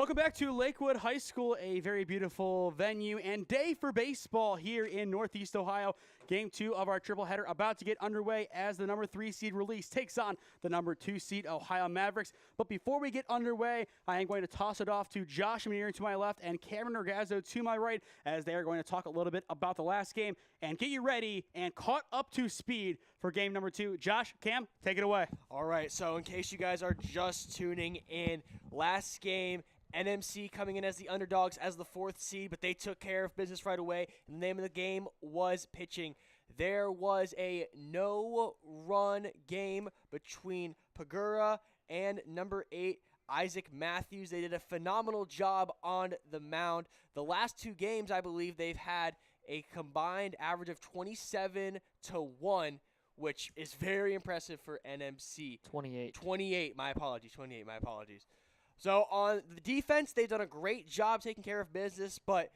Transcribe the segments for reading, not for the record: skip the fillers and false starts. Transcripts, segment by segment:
Welcome back to Lakewood High School, a very beautiful venue and day for baseball here in Northeast Ohio. Game 2 of our triple-header about to get underway as the number 3 seed Release takes on the number 2 seed Ohio Mavericks. But before we get underway, I am going to toss it off to Josh Menear to my left and Cameron Ragazzo to my right as they are going to talk a little bit about the last game and get you ready and caught up to speed for game number 2. Josh, Cam, take it away. All right, so in case you guys are just tuning in, last game, NMC coming in as the underdogs as the 4th seed, but they took care of business right away. And the name of the game was pitching. There was a no-run game between Pagura and number 8, Isaac Matthews. They did a phenomenal job on the mound. The last 2 games, I believe, they've had a combined average of 27-1, which is very impressive for NMC. 28, my apologies. So on the defense, they've done a great job taking care of business, but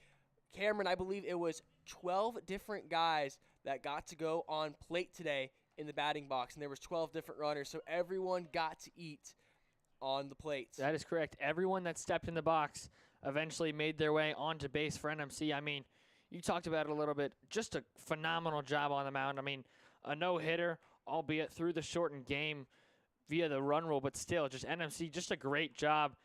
Cameron, I believe it was 12 different guys that got to go on plate today in the batting box, and there was 12 different runners, so everyone got to eat on the plates. That is correct. Everyone that stepped in the box eventually made their way onto base for NMC. I mean, you talked about it a little bit. Just a phenomenal job on the mound. I mean, a no-hitter, albeit through the shortened game via the run rule, but still, just NMC, just a great job,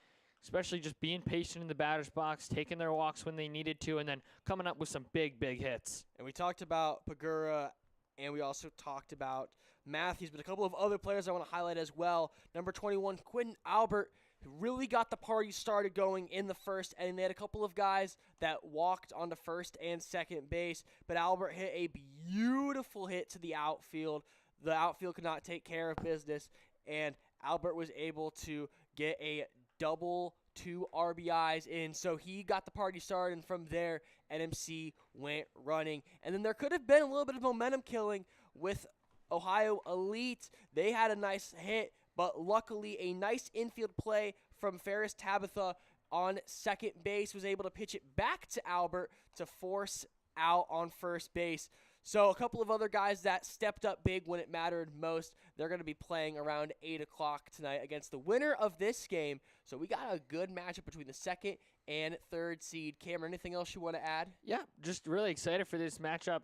especially just being patient in the batter's box, taking their walks when they needed to, and then coming up with some big hits. And we talked about Pagura, and we also talked about Matthews, but a couple of other players I want to highlight as well. Number 21, Quentin Albert, who really got the party started going in the first, and they had a couple of guys that walked onto first and second base, but Albert hit a beautiful hit to the outfield. The outfield could not take care of business, and Albert was able to get a double 2 RBIs in, so he got the party started, and from there, NMC went running. And then there could have been a little bit of momentum killing with Ohio Elite. They had a nice hit, but luckily a nice infield play from Ferris Tabitha on second base was able to pitch it back to Albert to force out on first base. So a couple of other guys that stepped up big when it mattered most. They're going to be playing around 8 o'clock tonight against the winner of this game. So we got a good matchup between the 2nd and 3rd seed. Cameron, anything else you want to add? Yeah, just really excited for this matchup,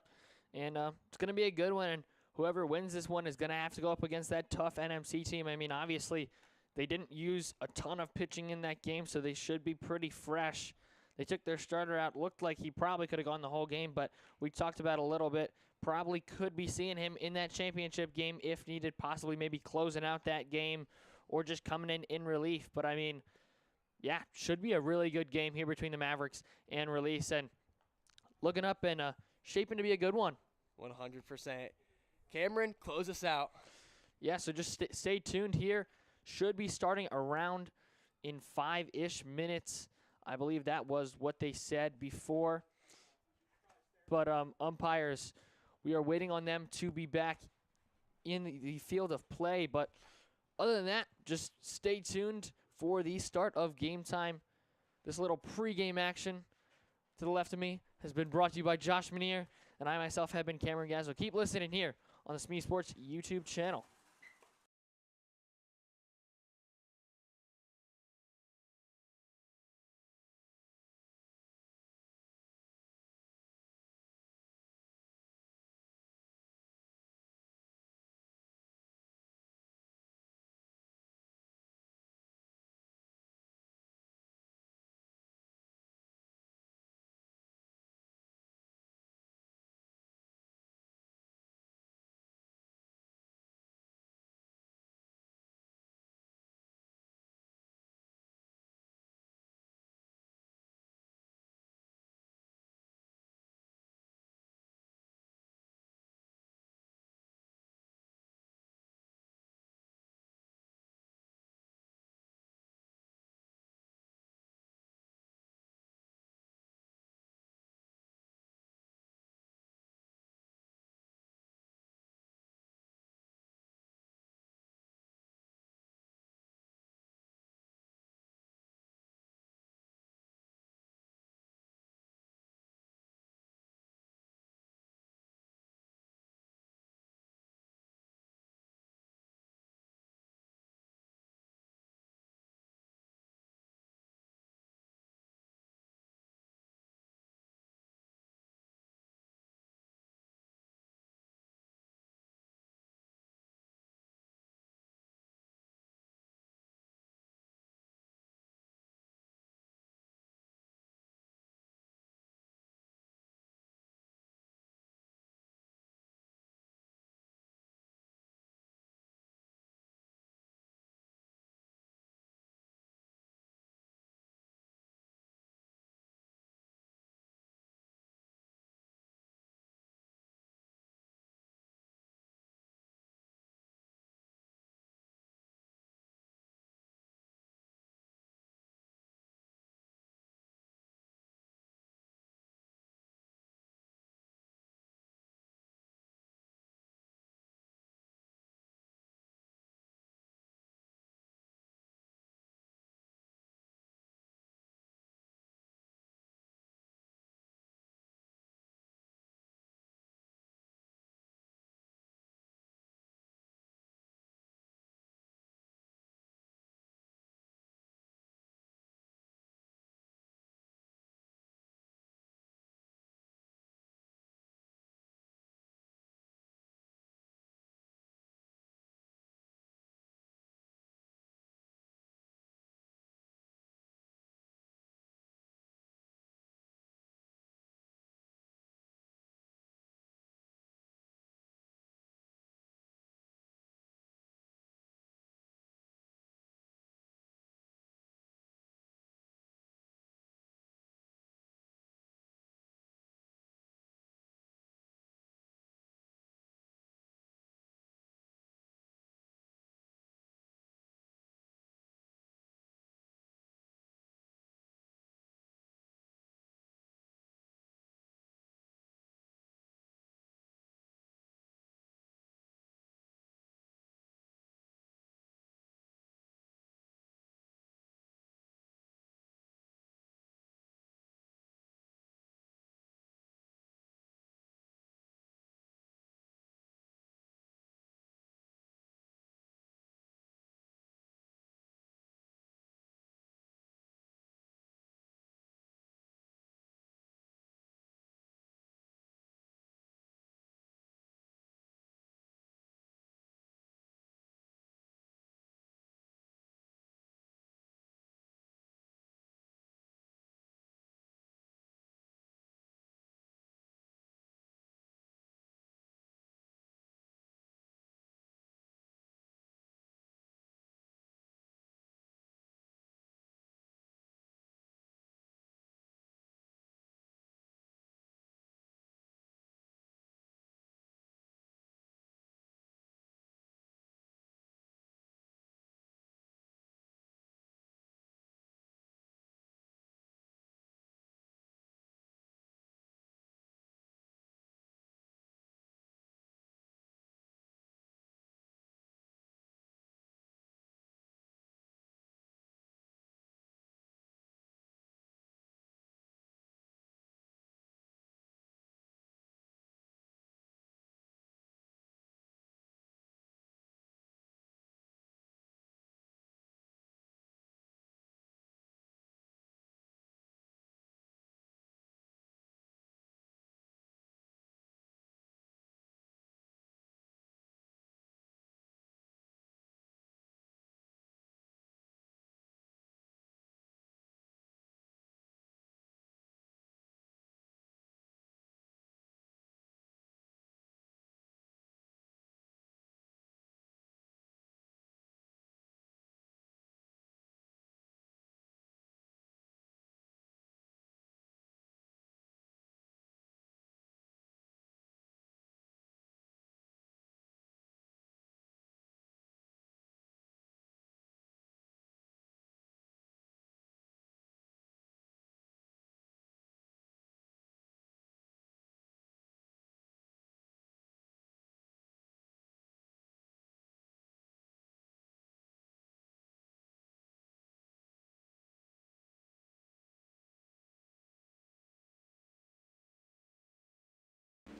and it's going to be a good one, and whoever wins this one is going to have to go up against that tough NMC team. I mean, obviously, they didn't use a ton of pitching in that game, so they should be pretty fresh. They took their starter out. Looked like he probably could have gone the whole game, but we talked about a little bit. Probably could be seeing him in that championship game if needed, possibly maybe closing out that game or just coming in relief. But, I mean, yeah, should be a really good game here between the Mavericks and Release. And looking up and shaping to be a good one. 100%. Cameron, close us out. Yeah, so just stay tuned here. Should be starting around in 5-ish minutes. I believe that was what they said before. But umpires, we are waiting on them to be back in the field of play. But other than that, just stay tuned for the start of game time. This little pregame action to the left of me has been brought to you by Josh Menear, and I myself have been Cameron Gazzo. Keep listening here on the SmeeSports YouTube channel.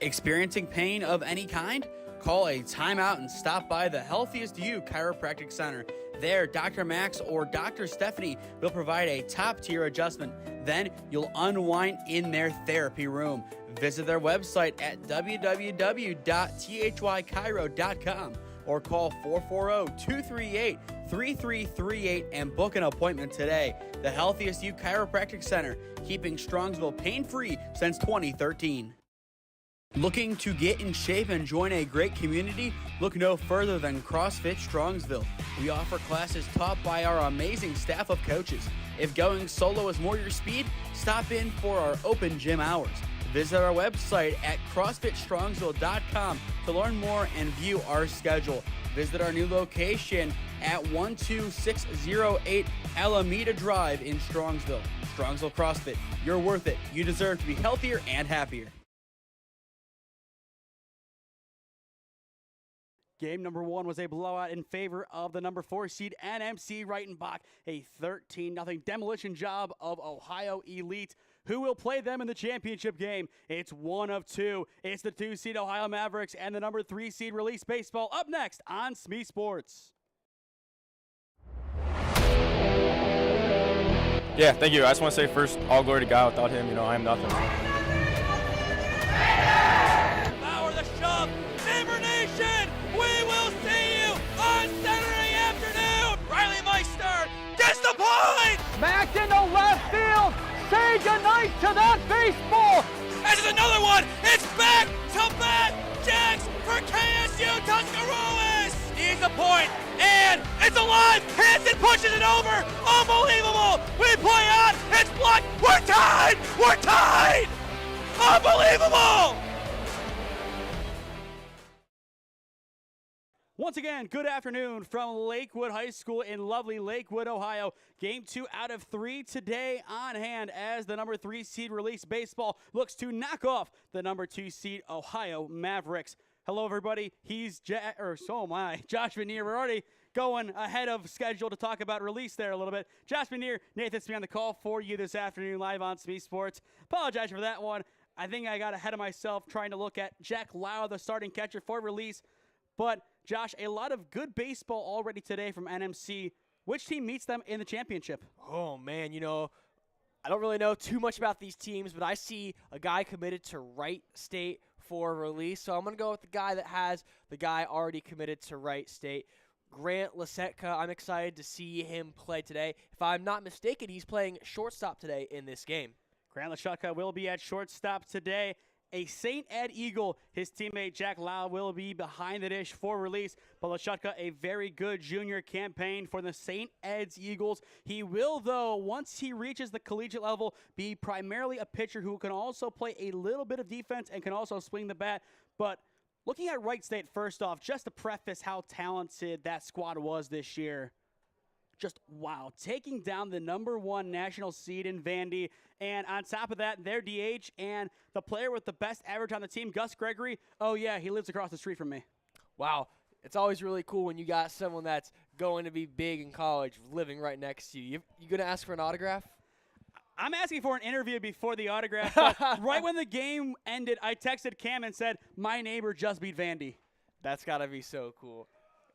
Experiencing pain of any kind? Call a timeout and stop by the Healthiest You Chiropractic Center. There, Dr. Max or Dr. Stephanie will provide a top-tier adjustment. Then you'll unwind in their therapy room. Visit their website at www.thychiro.com or call 440-238-3338 and book an appointment today. The Healthiest You Chiropractic Center, keeping Strongsville pain-free since 2013. Looking to get in shape and join a great community? Look no further than CrossFit Strongsville. We offer classes taught by our amazing staff of coaches. If going solo is more your speed, stop in for our open gym hours. Visit our website at CrossFitStrongsville.com to learn more and view our schedule. Visit our new location at 12608 Alameda Drive in Strongsville. Strongsville CrossFit, you're worth it. You deserve to be healthier and happier. Game number 1 was a blowout in favor of the number 4 seed NMC Reitenbach, a 13-0 demolition job of Ohio Elite, who will play them in the championship game. It's one of two. It's the 2 seed Ohio Mavericks and the number 3 seed Release Baseball up next on SmeeSports. Yeah, thank you. I just want to say first, all glory to God. Without him, I am nothing. Power the shove, Neighbor Nation! We will see you on Saturday afternoon! Riley Meister gets the point! Back into left field! Say goodnight to that baseball! This is another one! It's back-to-back jacks for KSU Tuscarawas! He's the point, and it's alive! Hanson pushes it over! Unbelievable! We play on! It's blocked! We're tied! We're tied! Unbelievable! Once again, good afternoon from Lakewood High School in lovely Lakewood, Ohio. Game 2 out of 3 today on hand as the number 3 seed Release Baseball looks to knock off the number 2 seed Ohio Mavericks. Hello, everybody. He's Josh Vanier. We're already going ahead of schedule to talk about Release there a little bit. Josh Vanier, Nathan Smee on the call for you this afternoon live on SmeeSports. Apologize for that one. I think I got ahead of myself trying to look at Jack Lau, the starting catcher for Release. But, Josh, a lot of good baseball already today from NMC. Which team meets them in the championship? Oh, man, I don't really know too much about these teams, but I see a guy committed to Wright State for Release. So I'm going to go with the guy that has the guy already committed to Wright State. Grant Lasetka, I'm excited to see him play today. If I'm not mistaken, he's playing shortstop today in this game. Grant Lasetka will be at shortstop today. A St. Ed Eagle, his teammate Jack Lau will be behind the dish for Release. But Lasetka, a very good junior campaign for the St. Ed's Eagles. He will, though, once he reaches the collegiate level, be primarily a pitcher who can also play a little bit of defense and can also swing the bat. But looking at Wright State, first off, just to preface how talented that squad was this year. Just wow, taking down the number 1 national seed in Vandy. And on top of that, their DH and the player with the best average on the team, Gus Gregory. Oh, yeah, he lives across the street from me. Wow. It's always really cool when you got someone that's going to be big in college living right next to you. You going to ask for an autograph? I'm asking for an interview before the autograph. But right when the game ended, I texted Cam and said, my neighbor just beat Vandy. That's got to be so cool.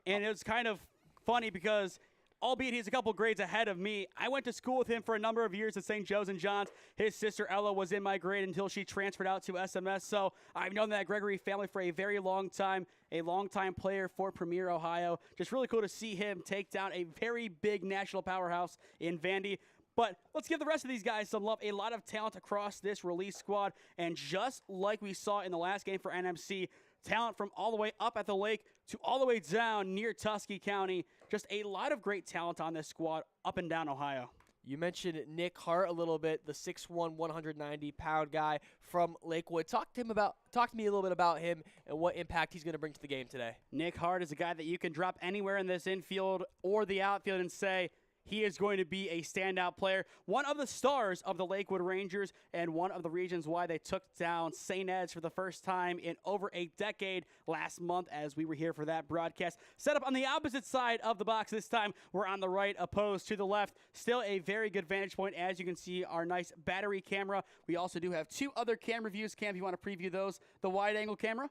And it was kind of funny because albeit he's a couple grades ahead of me, I went to school with him for a number of years at St. Joe's and John's. His sister Ella was in my grade until she transferred out to SMS. So I've known that Gregory family for a very long time, a long-time player for Premier Ohio. Just really cool to see him take down a very big national powerhouse in Vandy. But let's give the rest of these guys some love. A lot of talent across this Release squad. And just like we saw in the last game for NMC, talent from all the way up at the lake to all the way down near Tusky County. Just a lot of great talent on this squad up and down Ohio. You mentioned Nick Hart a little bit, the 6'1", 190-pound guy from Lakewood. Talk to me a little bit about him and what impact he's going to bring to the game today. Nick Hart is a guy that you can drop anywhere in this infield or the outfield and say, He is going to be a standout player, one of the stars of the Lakewood Rangers, and one of the reasons why they took down St. Ed's for the first time in over a decade last month as we were here for that broadcast. Set up on the opposite side of the box this time. We're on the right, opposed to the left. Still a very good vantage point. As you can see, our nice battery camera. We also do have two other camera views. Cam, if you want to preview those, the wide-angle camera,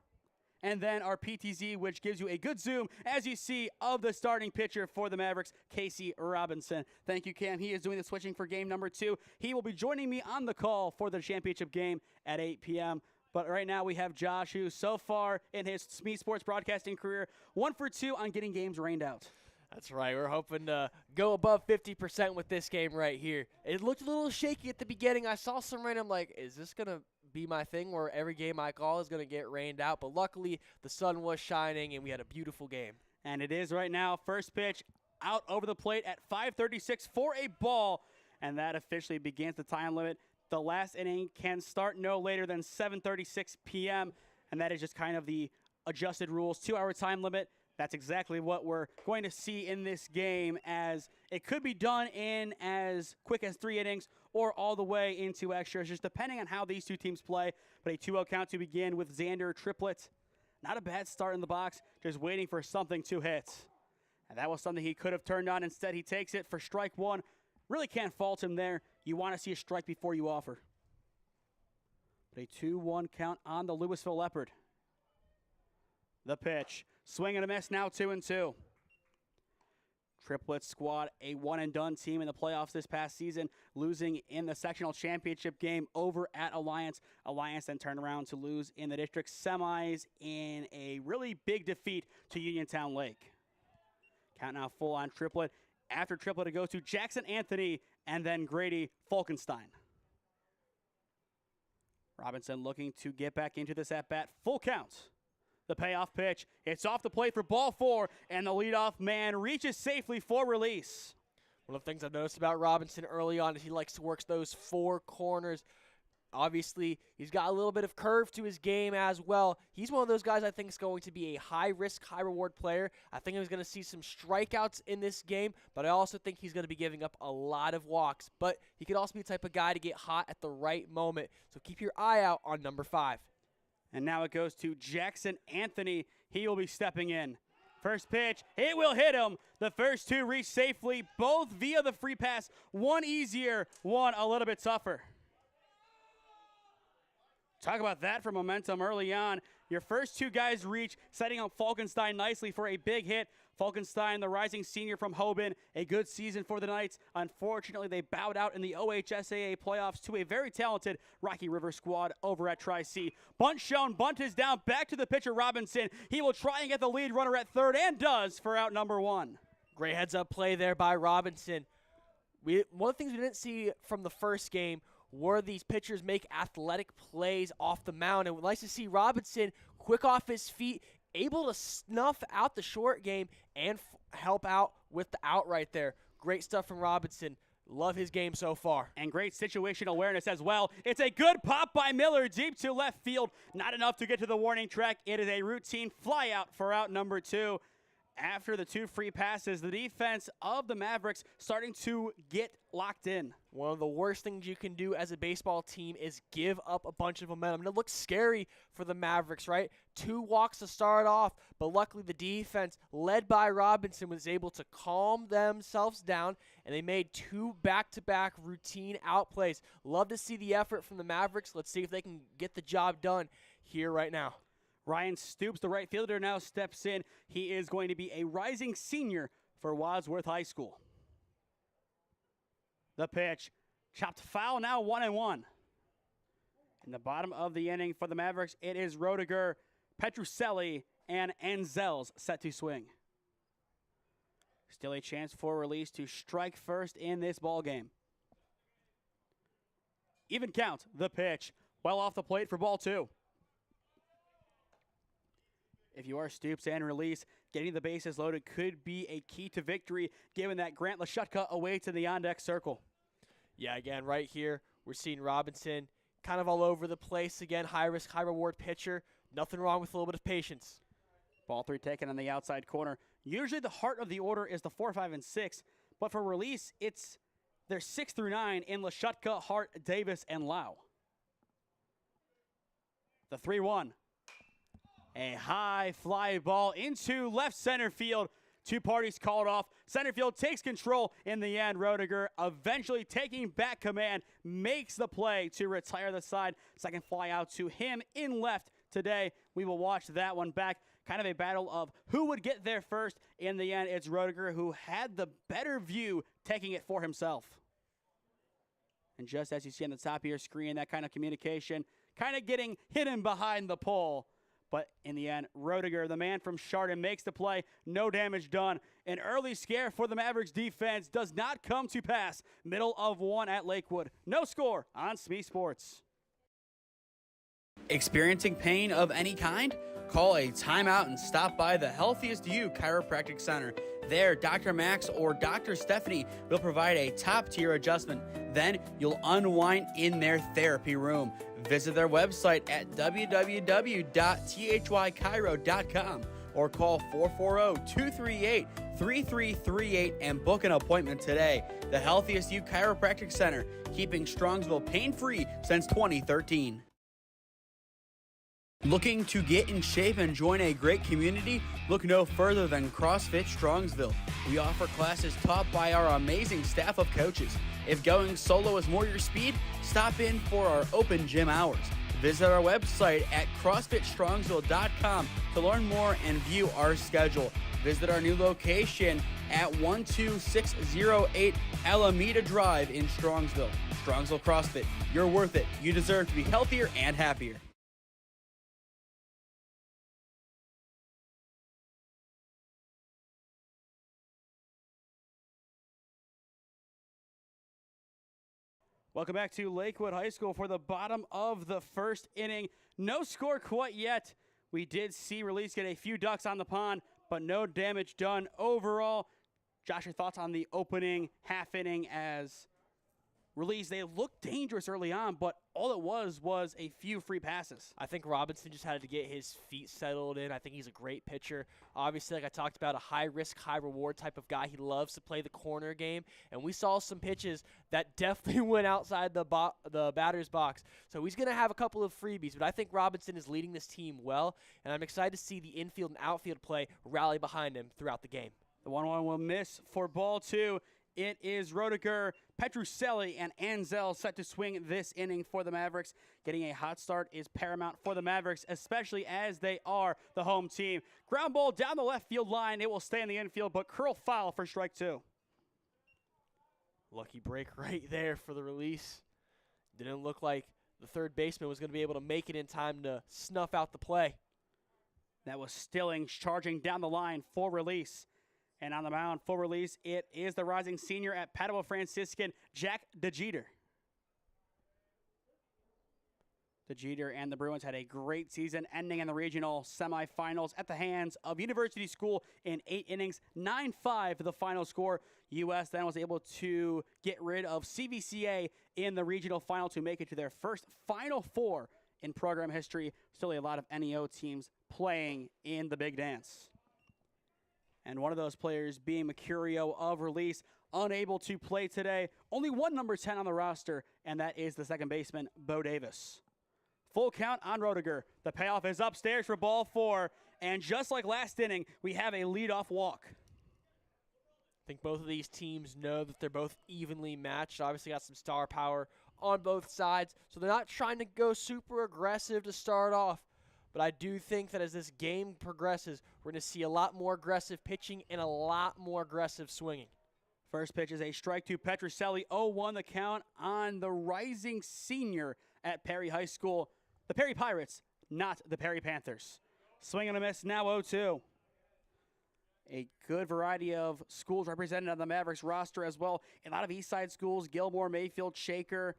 and then our PTZ, which gives you a good zoom, as you see, of the starting pitcher for the Mavericks, Casey Robinson. Thank you, Cam. He is doing the switching for game number 2. He will be joining me on the call for the championship game at 8 p.m. But right now we have Josh, who so far in his SmeeSports broadcasting career, 1 for 2 on getting games rained out. That's right. We're hoping to go above 50% with this game right here. It looked a little shaky at the beginning. I saw some rain. I'm like, is this going to be my thing where every game I call is going to get rained out? But luckily, the sun was shining, and we had a beautiful game. And it is right now. First pitch out over the plate at 5:36 for a ball, and that officially begins the time limit. The last inning can start no later than 7:36 p.m., and that is just kind of the adjusted rules. 2-hour time limit. That's exactly what we're going to see in this game, as it could be done in as quick as 3 innings or all the way into extras, just depending on how these two teams play. But a 2-0 count to begin with Xander Triplett. Not a bad start in the box, just waiting for something to hit. And that was something he could have turned on. Instead, he takes it for strike 1. Really can't fault him there. You want to see a strike before you offer. But a 2-1 count on the Louisville Leopard. The pitch. Swing and a miss, now 2-2. Triplett squad, a one-and-done team in the playoffs this past season, losing in the sectional championship game over at Alliance. Alliance then turned around to lose in the district semis in a really big defeat to Uniontown Lake. Count now full on Triplett. After Triplett, it goes to Jackson Anthony and then Grady Falkenstein. Robinson looking to get back into this at-bat. Full count. The payoff pitch. It's off the plate for ball 4, and the leadoff man reaches safely for release. One of the things I've noticed about Robinson early on is he likes to work those 4 corners. Obviously, he's got a little bit of curve to his game as well. He's one of those guys I think is going to be a high-risk, high-reward player. I think he's going to see some strikeouts in this game, but I also think he's going to be giving up a lot of walks. But he could also be the type of guy to get hot at the right moment, so keep your eye out on number 5. And now it goes to Jackson Anthony. He will be stepping in. First pitch, it will hit him. The first 2 reach safely, both via the free pass. One easier, one a little bit tougher. Talk about that for momentum early on. Your first 2 guys reach, setting up Falkenstein nicely for a big hit. Falkenstein, the rising senior from Hoban, a good season for the Knights. Unfortunately, they bowed out in the OHSAA playoffs to a very talented Rocky River squad over at Tri-C. Bunt shown, bunt is down, back to the pitcher Robinson. He will try and get the lead runner at third, and does for out number 1. Great heads-up play there by Robinson. One of the things we didn't see from the first game were these pitchers make athletic plays off the mound. And we'd like to see Robinson quick off his feet, able to snuff out the short game and help out with the out right there. Great stuff from Robinson. Love his game so far. And great situational awareness as well. It's a good pop by Miller deep to left field. Not enough to get to the warning track. It is a routine flyout for out number 2. After the 2 free passes, the defense of the Mavericks starting to get locked in. One of the worst things you can do as a baseball team is give up a bunch of momentum. And it looks scary for the Mavericks, right? 2 walks to start off, but luckily the defense, led by Robinson, was able to calm themselves down, and they made 2 back-to-back routine out plays. Love to see the effort from the Mavericks. Let's see if they can get the job done here right now. Ryan Stoops, the right fielder, now steps in. He is going to be a rising senior for Wadsworth High School. The pitch, chopped foul, now 1-1. In the bottom of the inning for the Mavericks, it is Rodiger, Petrucelli, and Anzels set to swing. Still a chance for release to strike first in this ball game. Even count, the pitch, well off the plate for ball 2. If you are Stoops and release, getting the bases loaded could be a key to victory, given that Grant Lashutka awaits in the on-deck circle. Yeah, again, right here, we're seeing Robinson kind of all over the place. Again, high-risk, high-reward pitcher. Nothing wrong with a little bit of patience. Ball 3 taken on the outside corner. Usually the heart of the order is the 4, 5, and 6, But for release, it's their 6 through 9 in Lashutka, Hart, Davis, and Lau. The 3-1. A high fly ball into left center field. Two parties called off. Center field takes control in the end. Roediger eventually taking back command, makes the play to retire the side. Second fly out to him in left today. We will watch that one back. Kind of a battle of who would get there first. In the end, it's Roediger who had the better view, taking it for himself. And just as you see on the top of your screen, that kind of communication kind of getting hidden behind the pole. But in the end, Roediger, the man from Chardon, makes the play. No damage done. An early scare for the Mavericks defense does not come to pass. Middle of 1 at Lakewood. No score on SmeeSports. Experiencing pain of any kind? Call a timeout and stop by the Healthiest You Chiropractic Center. There, Dr. Max or Dr. Stephanie will provide a top-tier adjustment. Then you'll unwind in their therapy room. Visit their website at www.thychiro.com or call 440-238-3338 and book an appointment today. The Healthiest You Chiropractic Center, keeping Strongsville pain-free since 2013. Looking to get in shape and join a great community? Look no further than CrossFit Strongsville. We offer classes taught by our amazing staff of coaches. If going solo is more your speed, stop in for our open gym hours. Visit our website at CrossFitStrongsville.com to learn more and view our schedule. Visit our new location at 12608 Alameda Drive in Strongsville. Strongsville CrossFit, you're worth it. You deserve to be healthier and happier. Welcome back to Lakewood High School for the bottom of the first inning. No score quite yet. We did see Release get a few ducks on the pond, but no damage done overall. Josh, your thoughts on the opening half inning as Release? They looked dangerous early on, but all it was a few free passes. I think Robinson just had to get his feet settled in. I think he's a great pitcher. Obviously, like I talked about, a high-risk, high-reward type of guy. He loves to play the corner game, and we saw some pitches that definitely went outside the batter's box. So he's going to have a couple of freebies, but I think Robinson is leading this team well, and I'm excited to see the infield and outfield play rally behind him throughout the game. The 1-1 will miss for ball 2. It is Roediger, Petrucelli, and Anzel set to swing this inning for the Mavericks. Getting a hot start is paramount for the Mavericks, especially as they are the home team. Ground ball down the left field line. It will stay in the infield, but curl foul for strike 2. Lucky break right there for the Release. Didn't look like the third baseman was going to be able to make it in time to snuff out the play. That was Stillings charging down the line for Release. And on the mound for Release, it is the rising senior at Padua Franciscan, Jack DeJeter. DeJeter and the Bruins had a great season, ending in the regional semifinals at the hands of University School in 8 innings, 9-5 the final score. U.S. then was able to get rid of CVCA in the regional final to make it to their first Final Four in program history. Still a lot of NEO teams playing in the Big Dance. And one of those players being Mercurio of Release, unable to play today. Only one number 10 on the roster, and that is the second baseman, Bo Davis. Full count on Roediger. The payoff is upstairs for ball 4, and just like last inning, we have a leadoff walk. I think both of these teams know that they're both evenly matched. Obviously got some star power on both sides, so they're not trying to go super aggressive to start off. But I do think that as this game progresses, we're going to see a lot more aggressive pitching and a lot more aggressive swinging. First pitch is a strike to Petrucelli. 0-1 the count on the rising senior at Perry High School. The Perry Pirates, not the Perry Panthers. Swing and a miss, now 0-2. A good variety of schools represented on the Mavericks roster as well. A lot of East Side schools, Gilmore, Mayfield, Shaker,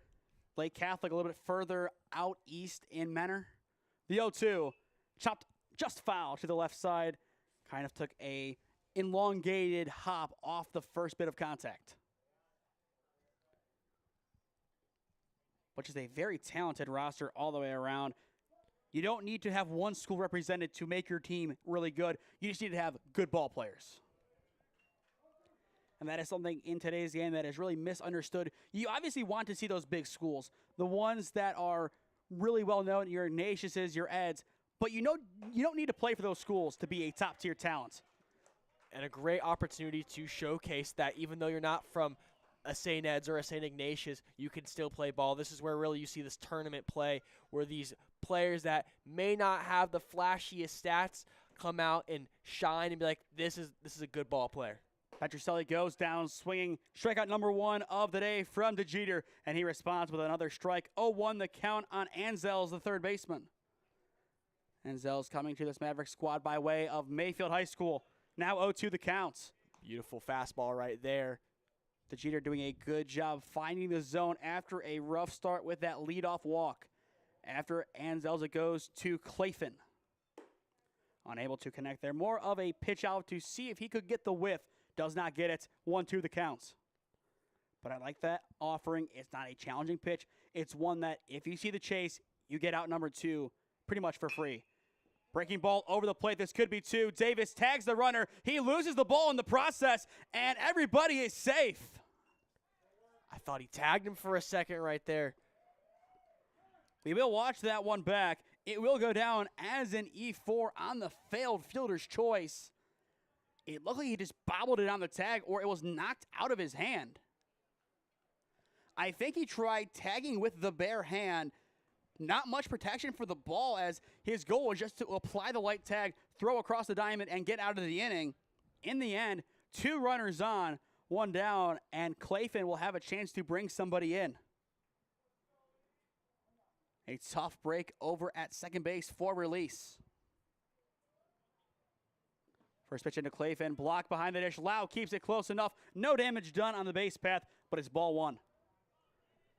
Lake Catholic a little bit further out east in Menor. The 0-2, chopped just foul to the left side. Kind of took a elongated hop off the first bit of contact. Which is a very talented roster all the way around. You don't need to have one school represented to make your team really good. You just need to have good ball players. And that is something in today's game that is really misunderstood. You obviously want to see those big schools, the ones that are really well known, your Ignatiuses, your Eds, but you don't need to play for those schools to be a top-tier talent. And a great opportunity to showcase that even though you're not from a St. Ed's or a St. Ignatius, you can still play ball. This is where really you see this tournament play, where these players that may not have the flashiest stats come out and shine and be like, this is a good ball player. Petroselli goes down swinging. Strikeout number 1 of the day from DeJeter, and he responds with another strike. 0-1 the count on Anzels, the third baseman. Anzels coming to this Mavericks squad by way of Mayfield High School. Now 0-2 the count. Beautiful fastball right there. DeJeter doing a good job finding the zone after a rough start with that leadoff walk. After Anzels, it goes to Clayfin. Unable to connect there. More of a pitch out to see if he could get the whiff. Does not get it. 1-2 the counts. But I like that offering. It's not a challenging pitch. It's one that if you see the chase, you get out number 2 pretty much for free. Breaking ball over the plate. This could be 2. Davis tags the runner. He loses the ball in the process, and everybody is safe. I thought he tagged him for a second right there. We will watch that one back. It will go down as an E4 on the failed fielder's choice. It looked like he just bobbled it on the tag, or it was knocked out of his hand. I think he tried tagging with the bare hand. Not much protection for the ball, as his goal was just to apply the light tag, throw across the diamond, and get out of the inning. In the end, 2 runners on, 1 down, and Clayfin will have a chance to bring somebody in. A tough break over at second base for release. First pitch into Clayfin, blocked behind the dish. Lau keeps it close enough. No damage done on the base path, but it's ball 1.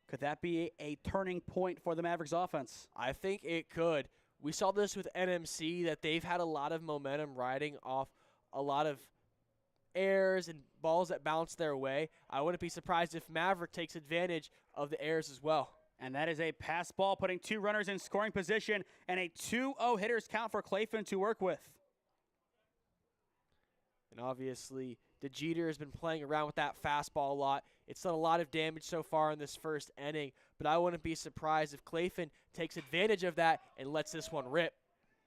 Could that be a turning point for the Mavericks offense? I think it could. We saw this with NMC, that they've had a lot of momentum riding off a lot of errors and balls that bounce their way. I wouldn't be surprised if Maverick takes advantage of the errors as well. And that is a pass ball, putting 2 runners in scoring position, and a 2-0 hitters count for Clayfin to work with. And obviously, DeJeter has been playing around with that fastball a lot. It's done a lot of damage so far in this first inning, but I wouldn't be surprised if Clayfin takes advantage of that and lets this one rip.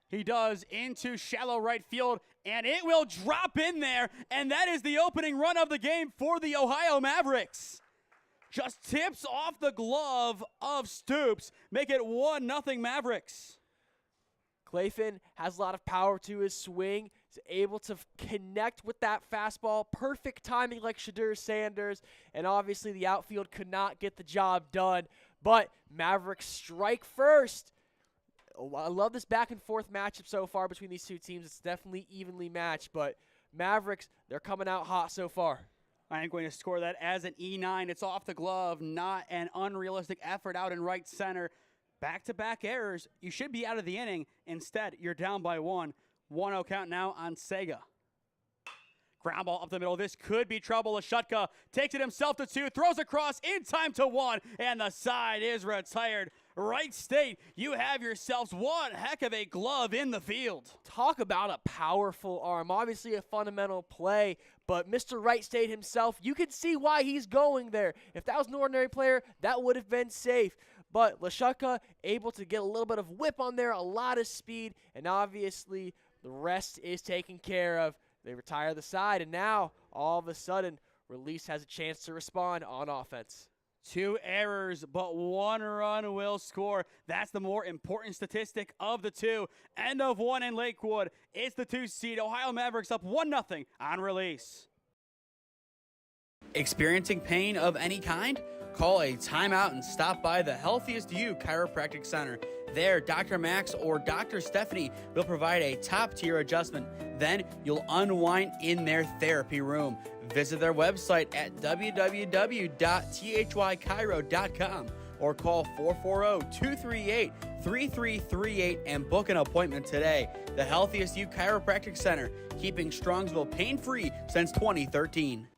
He does, into shallow right field, and it will drop in there, and that is the opening run of the game for the Ohio Mavericks. Just tips off the glove of Stoops, make it 1-0 Mavericks. Clayfin has a lot of power to his swing. He's able to connect with that fastball. Perfect timing like Shadur Sanders. And obviously the outfield could not get the job done. But Mavericks strike first. I love this back and forth matchup so far between these two teams. It's definitely evenly matched. But Mavericks, they're coming out hot so far. I am going to score that as an E9. It's off the glove. Not an unrealistic effort out in right center. Back-to-back errors. You should be out of the inning. Instead, you're down by 1. 1-0 count now on Sega. Ground ball up the middle. This could be trouble. Lashutka takes it himself to 2, throws across in time to 1, and the side is retired. Wright State, you have yourselves one heck of a glove in the field. Talk about a powerful arm. Obviously a fundamental play, but Mr. Wright State himself, you can see why he's going there. If that was an ordinary player, that would have been safe. But Lashutka able to get a little bit of whip on there, a lot of speed, and obviously the rest is taken care of. They retire the side, and now all of a sudden, Release has a chance to respond on offense. 2 errors, but 1 run will score. That's the more important statistic of the 2. End of 1 in Lakewood. It's the 2 seed. Ohio Mavericks up 1-0 on Release. Experiencing pain of any kind? Call a timeout and stop by the Healthiest You Chiropractic Center. There, Dr. Max or Dr. Stephanie will provide a top-tier adjustment. Then you'll unwind in their therapy room. Visit their website at www.thychiro.com or call 440-238-3338 and book an appointment today. The Healthiest You Chiropractic Center, keeping Strongsville pain-free since 2013.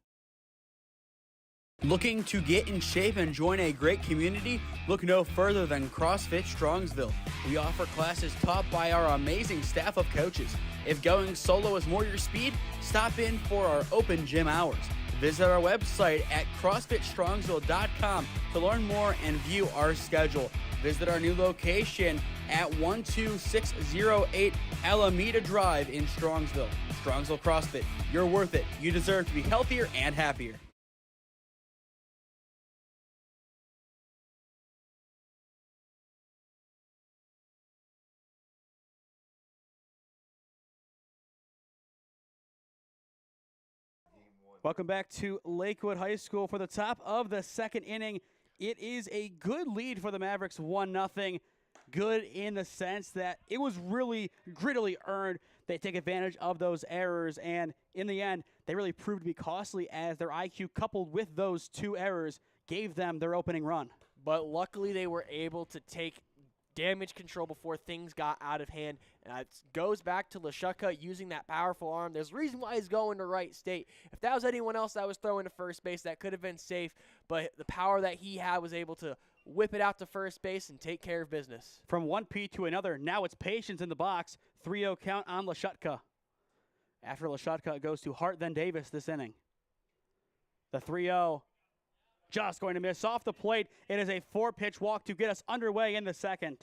Looking to get in shape and join a great community? Look no further than CrossFit Strongsville. We offer classes taught by our amazing staff of coaches. If going solo is more your speed, stop in for our open gym hours. Visit our website at CrossFitStrongsville.com to learn more and view our schedule. Visit our new location at 12608 Alameda Drive in Strongsville. Strongsville CrossFit, you're worth it. You deserve to be healthier and happier. Welcome back to Lakewood High School for the top of the second inning. It is a good lead for the Mavericks, 1-0. Good in the sense that it was really grittily earned. They take advantage of those errors, and in the end, they really proved to be costly as their IQ coupled with those two errors gave them their opening run. But luckily they were able to take damage control before things got out of hand. And it goes back to Lashutka using that powerful arm. There's a reason why he's going to right state. If that was anyone else that was throwing to first base, that could have been safe. But the power that he had was able to whip it out to first base and take care of business. From 1P to another, now it's patience in the box. 3-0 count on Lashutka. After Lashutka, it goes to Hart, then Davis this inning. The 3-0 just going to miss off the plate. It is a 4-pitch walk to get us underway in the second.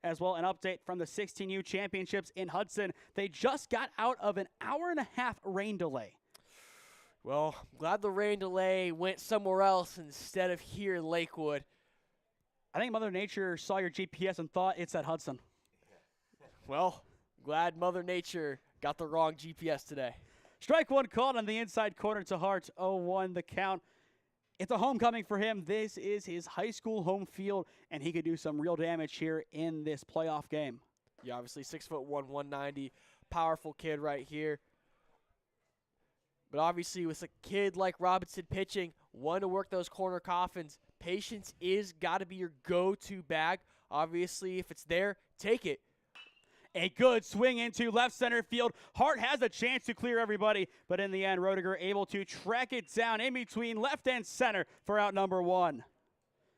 As well, an update from the 16U Championships in Hudson. They just got out of an hour-and-a-half rain delay. Well, I'm glad the rain delay went somewhere else instead of here in Lakewood. I think Mother Nature saw your GPS and thought it's at Hudson. Well, glad Mother Nature got the wrong GPS today. Strike one called on the inside corner to Hart. 0-1 the count. It's a homecoming for him. This is his high school home field, and he could do some real damage here in this playoff game. Yeah, obviously 6'1", 190, powerful kid right here. But obviously with a kid like Robinson pitching, one to work those corner coffins, patience is got to be your go-to bag. Obviously, if it's there, take it. A good swing into left center field. Hart has a chance to clear everybody, but in the end, Roediger able to track it down in between left and center for out number one.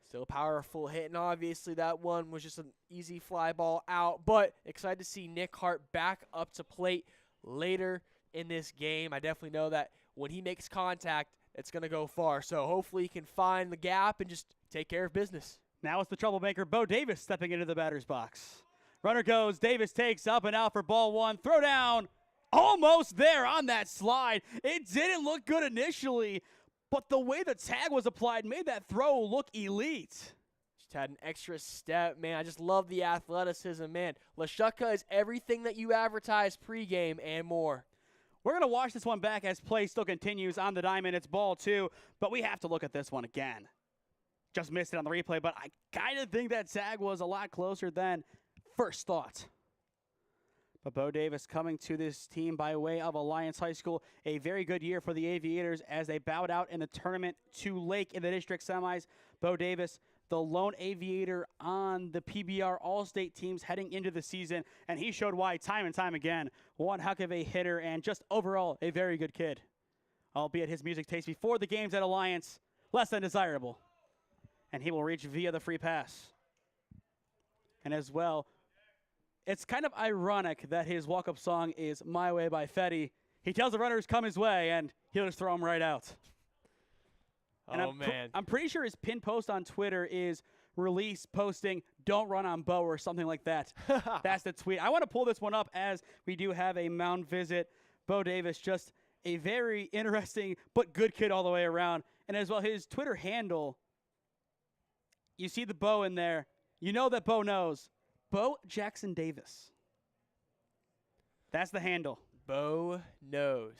Still a powerful hit, and obviously that one was just an easy fly ball out, but excited to see Nick Hart back up to plate later in this game. I definitely know that when he makes contact, it's going to go far, so hopefully he can find the gap and just take care of business. Now it's the troublemaker, Bo Davis, stepping into the batter's box. Runner goes, Davis takes up and out for ball one. Throw down, almost there on that slide. It didn't look good initially, but the way the tag was applied made that throw look elite. Just had an extra step, man. I just love the athleticism, man. Lashutka is everything that you advertise pregame and more. We're going to watch this one back as play still continues on the diamond. It's ball two, but we have to look at this one again. Just missed it on the replay, but I kind of think that tag was a lot closer than first thought. But Bo Davis coming to this team by way of Alliance High School. A very good year for the Aviators as they bowed out in the tournament to Lake in the district semis. Bo Davis, the lone Aviator on the PBR All-State teams heading into the season, and he showed why time and time again. One heck of a hitter and just overall a very good kid. Albeit his music taste before the games at Alliance, less than desirable. And he will reach via the free pass. And as well, it's kind of ironic that his walk-up song is My Way by Fetty. He tells the runners come his way, and he'll just throw them right out. And I'm pretty sure his pin post on Twitter is release posting, don't run on Bo or something like that. That's the tweet. I want to pull this one up as we do have a mound visit. Bo Davis, just a very interesting but good kid all the way around. And as well, his Twitter handle, you see the Bo in there. You know that Bo knows. Bo Jackson Davis. That's the handle. Bo knows.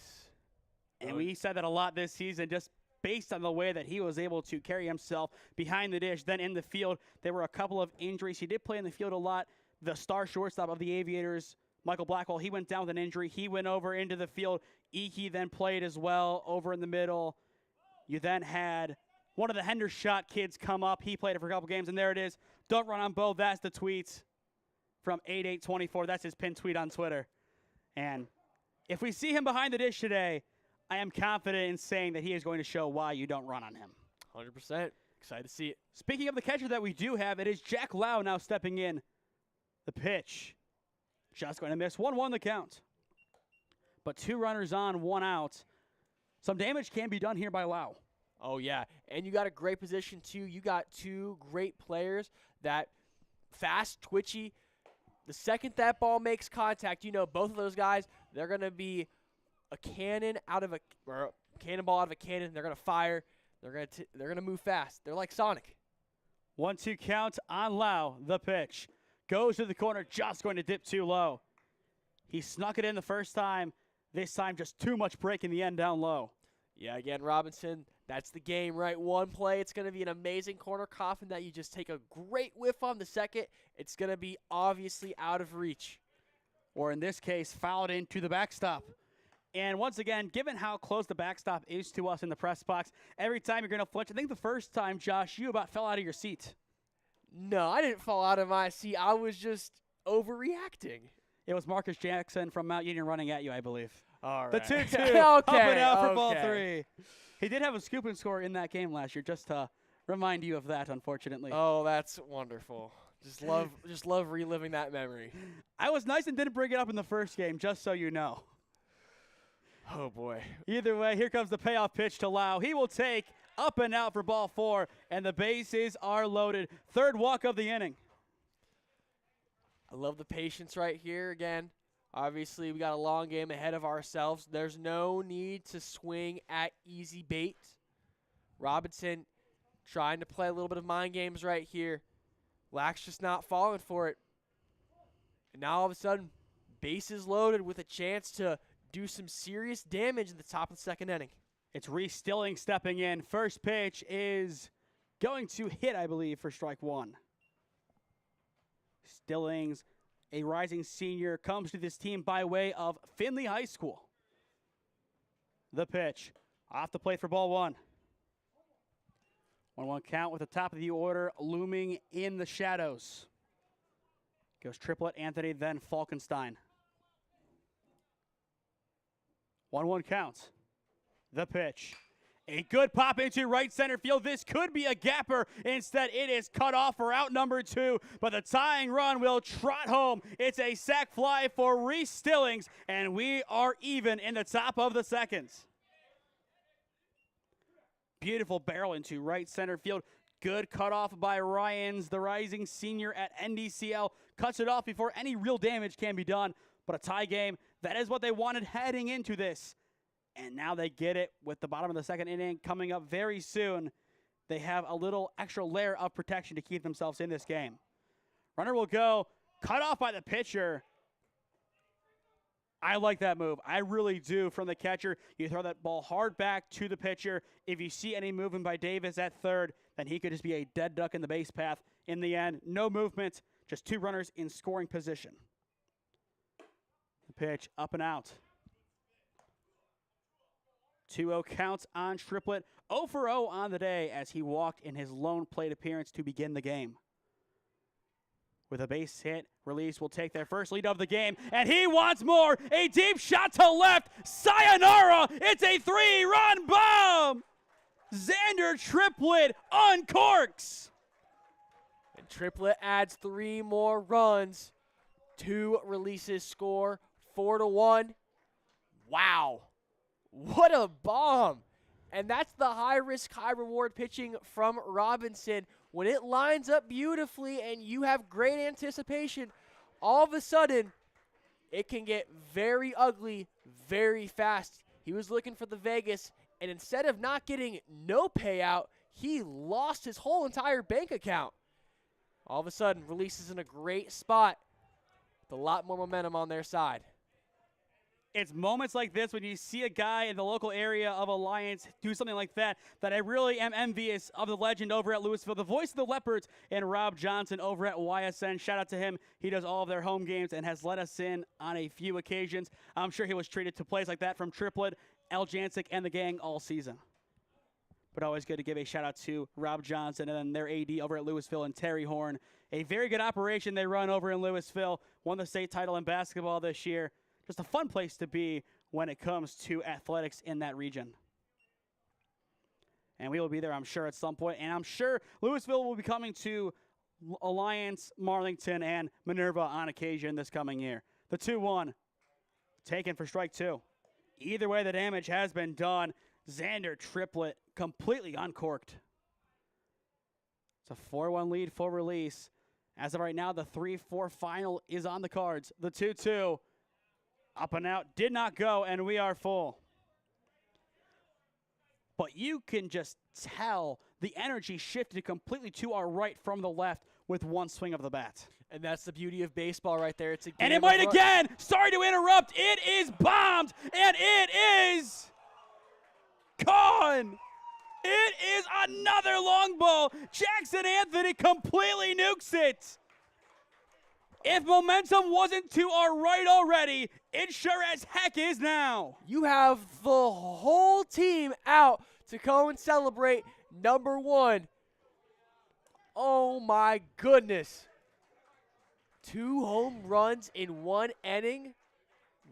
And we said that a lot this season, just based on the way that he was able to carry himself behind the dish, then in the field. There were a couple of injuries. He did play in the field a lot. The star shortstop of the Aviators, Michael Blackwell, he went down with an injury. He went over into the field. Iki then played as well over in the middle. You then had one of the Hendershot kids come up. He played it for a couple games, and there it is. Don't run on Bo. That's the tweet from 8824. That's his pinned tweet on Twitter. And if we see him behind the dish today, I am confident in saying that he is going to show why you don't run on him. 100%. Excited to see it. Speaking of the catcher that we do have, it is Jack Lau now stepping in. The pitch. Just going to miss. 1-1 the count. But 2 runners on, 1 out. Some damage can be done here by Lau. Oh, yeah. And you got a great position, too. You got 2 great players that fast, twitchy. The second that ball makes contact, you know, both of those guys, they're going to be a cannonball out of a cannon. They're going to fire. They're going to move fast. They're like Sonic. 1-2 count on Lau. The pitch. Goes to the corner, just going to dip too low. He snuck it in the first time. This time just too much break in the end down low. Yeah, again, Robinson, that's the game, right? One play, it's going to be an amazing corner coffin that you just take a great whiff on. The second, it's going to be obviously out of reach. Or in this case, fouled into the backstop. And once again, given how close the backstop is to us in the press box, every time you're going to flinch, I think the first time, Josh, you about fell out of your seat. No, I didn't fall out of my seat. I was just overreacting. It was Marcus Jackson from Mount Union running at you, I believe. All right. The 2-2, okay, up and out for ball okay. 3. He did have a scoop and score in that game last year, just to remind you of that, unfortunately. Oh, that's wonderful. Just love reliving that memory. I was nice and didn't bring it up in the first game, just so you know. Oh, boy. Either way, here comes the payoff pitch to Lau. He will take up and out for ball 4, and the bases are loaded. Third walk of the inning. I love the patience right here again. Obviously, we got a long game ahead of ourselves. There's no need to swing at easy bait. Robinson trying to play a little bit of mind games right here. Lack's just not falling for it. And now all of a sudden, bases loaded with a chance to do some serious damage in the top of the second inning. It's Reese Stilling stepping in. First pitch is going to hit, I believe, for strike 1. Stillings, a rising senior, comes to this team by way of Findlay High School. The pitch, off the plate for ball 1. 1-1 count with the top of the order looming in the shadows. Goes Triplet, Anthony, then Falkenstein. 1-1 count. The pitch. A good pop into right center field. This could be a gapper. Instead, it is cut off for out number 2. But the tying run will trot home. It's a sac fly for Reese Stillings, and we are even in the top of the second. Beautiful barrel into right center field. Good cutoff by Ryans, the rising senior at NDCL. Cuts it off before any real damage can be done. But a tie game, that is what they wanted heading into this. And now they get it with the bottom of the second inning coming up very soon. They have a little extra layer of protection to keep themselves in this game. Runner will go, cut off by the pitcher. I like that move. I really do from the catcher. You throw that ball hard back to the pitcher. If you see any movement by Davis at third, then he could just be a dead duck in the base path. In the end, no movement, just 2 runners in scoring position. The pitch up and out. 2-0 counts on Triplet. 0 for 0 on the day as he walked in his lone plate appearance to begin the game. With a base hit, Release will take their first lead of the game, and he wants more. A deep shot to left. Sayonara. It's a 3-run bomb. Xander Triplet uncorks. And Triplet adds 3 more runs. 2 Releases score 4-1. Wow. What a bomb. And that's the high-risk, high-reward pitching from Robinson. When it lines up beautifully and you have great anticipation, all of a sudden, it can get very ugly very fast. He was looking for the Vegas, and instead of not getting no payout, he lost his whole entire bank account. All of a sudden, Releases in a great spot with a lot more momentum on their side. It's moments like this when you see a guy in the local area of Alliance do something like that I really am envious of the legend over at Louisville, the voice of the Leopards, and Rob Johnson over at YSN. Shout out to him. He does all of their home games and has let us in on a few occasions. I'm sure he was treated to plays like that from Triplet, L. Jancic, and the gang all season. But always good to give a shout out to Rob Johnson and then their AD over at Louisville and Terry Horn. A very good operation they run over in Louisville. Won the state title in basketball this year. Just a fun place to be when it comes to athletics in that region. And we will be there, I'm sure, at some point. And I'm sure Louisville will be coming to Alliance, Marlington, and Minerva on occasion this coming year. The 2-1 taken for strike 2. Either way, the damage has been done. Xander triplet completely uncorked. It's a 4-1 lead for release. As of right now, the 3-4 final is on the cards. The 2-2 up and out did not go, and we are full. But you can just tell the energy shifted completely to our right from the left with one swing of the bat. And that's the beauty of baseball right there. It's a And game it might of again. Sorry to interrupt. It is bombed, and it is gone. It is another long ball. Jackson Anthony completely nukes it. If momentum wasn't to our right already, it sure as heck is now. You have the whole team out to go and celebrate number 1. Oh my goodness. 2 home runs in 1 inning.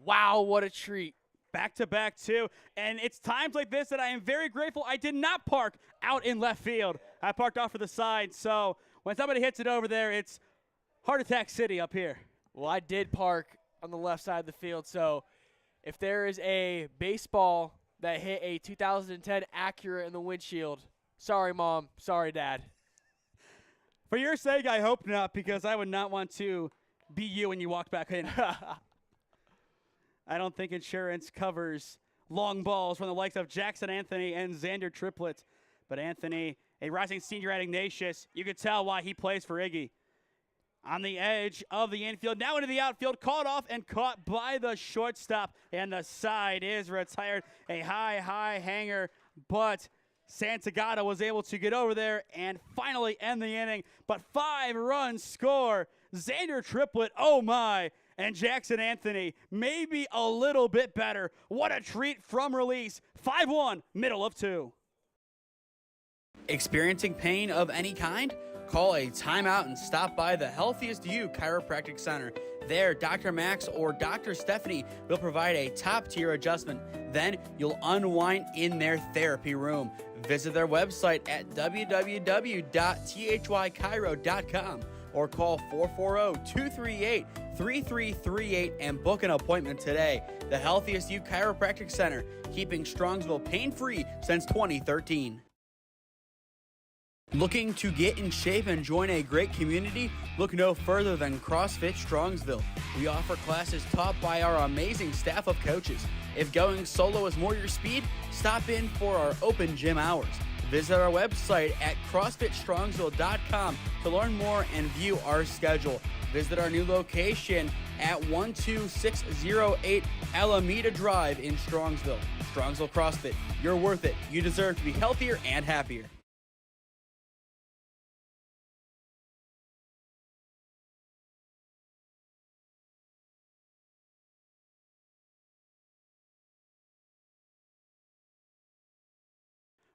Wow, what a treat. Back-to-back, too. And it's times like this that I am very grateful I did not park out in left field. I parked off to the side, so when somebody hits it over there, it's Heart Attack City up here. Well, I did park on the left side of the field, so if there is a baseball that hit a 2010 Acura in the windshield, sorry, Mom, sorry, Dad. For your sake, I hope not, because I would not want to be you when you walk back in. I don't think insurance covers long balls from the likes of Jackson Anthony and Xander Triplett. But Anthony, a rising senior at Ignatius, you could tell why he plays for Iggy. On the edge of the infield, now into the outfield, caught off and caught by the shortstop. And the side is retired. A high hanger, but Santagata was able to get over there and finally end the inning. But 5-run score. Xander Triplett, oh my. And Jackson Anthony, maybe a little bit better. What a treat from release. 5-1, middle of 2. Experiencing pain of any kind? Call a timeout and stop by the Healthiest You Chiropractic Center. There, Dr. Max or Dr. Stephanie will provide a top-tier adjustment. Then you'll unwind in their therapy room. Visit their website at www.thychiro.com or call 440-238-3338 and book an appointment today. The Healthiest You Chiropractic Center, keeping Strongsville pain-free since 2013. Looking to get in shape and join a great community? Look no further than CrossFit Strongsville. We offer classes taught by our amazing staff of coaches. If going solo is more your speed, stop in for our open gym hours. Visit our website at CrossFitStrongsville.com to learn more and view our schedule. Visit our new location at 12608 Alameda Drive in Strongsville. Strongsville CrossFit, you're worth it. You deserve to be healthier and happier.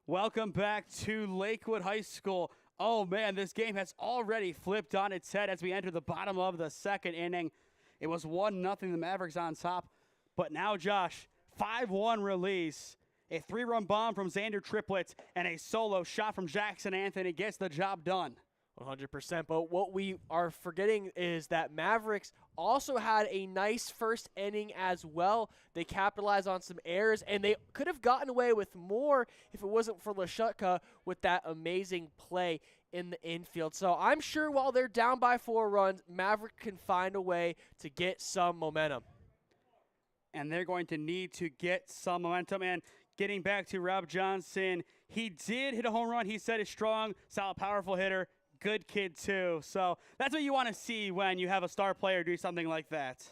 Welcome back to Lakewood High School. Oh man, this game has already flipped on its head as we enter the bottom of the second inning. It was 1-0, the Mavericks on top. But now, Josh, 5-1 release. A 3-run bomb from Xander Triplett and a solo shot from Jackson Anthony gets the job done. 100%. But what we are forgetting is that Mavericks also had a nice first inning as well. They capitalized on some errors, and they could have gotten away with more if it wasn't for Lashutka with that amazing play in the infield. So I'm sure while they're down by 4 runs, Maverick can find a way to get some momentum. And they're going to need to get some momentum. And getting back to Rob Johnson, he did hit a home run. He said he's strong, solid, powerful hitter. Good kid, too. So that's what you want to see when you have a star player do something like that.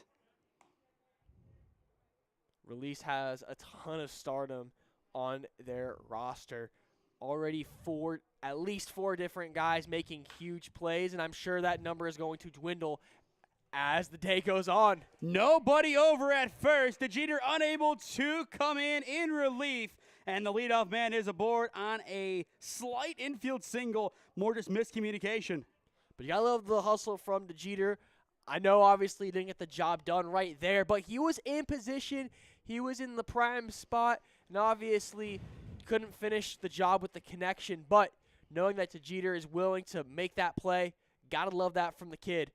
Release has a ton of stardom on their roster. Already at least four different guys making huge plays, and I'm sure that number is going to dwindle as the day goes on. Nobody over at first. The Jeter unable to come in relief. And the leadoff man is aboard on a slight infield single. More just miscommunication. But you gotta love the hustle from the Jeter. I know obviously he didn't get the job done right there, but he was in position. He was in the prime spot. And obviously couldn't finish the job with the connection, but knowing that Jeter is willing to make that play, gotta love that from the kid.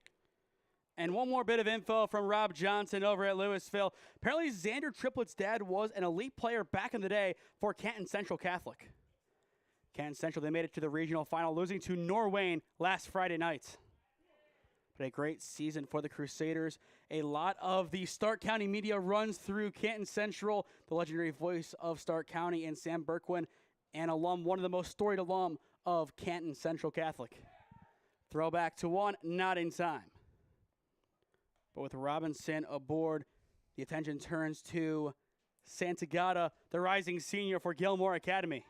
And one more bit of info from Rob Johnson over at Louisville. Apparently, Xander Triplett's dad was an elite player back in the day for Canton Central Catholic. Canton Central, they made it to the regional final, losing to Norwayne last Friday night. But a great season for the Crusaders. A lot of the Stark County media runs through Canton Central, the legendary voice of Stark County, and Sam Berkwin, an alum, one of the most storied alum of Canton Central Catholic. Throwback to one, not in time. But with Robinson aboard, the attention turns to Santagata, the rising senior for Gilmore Academy.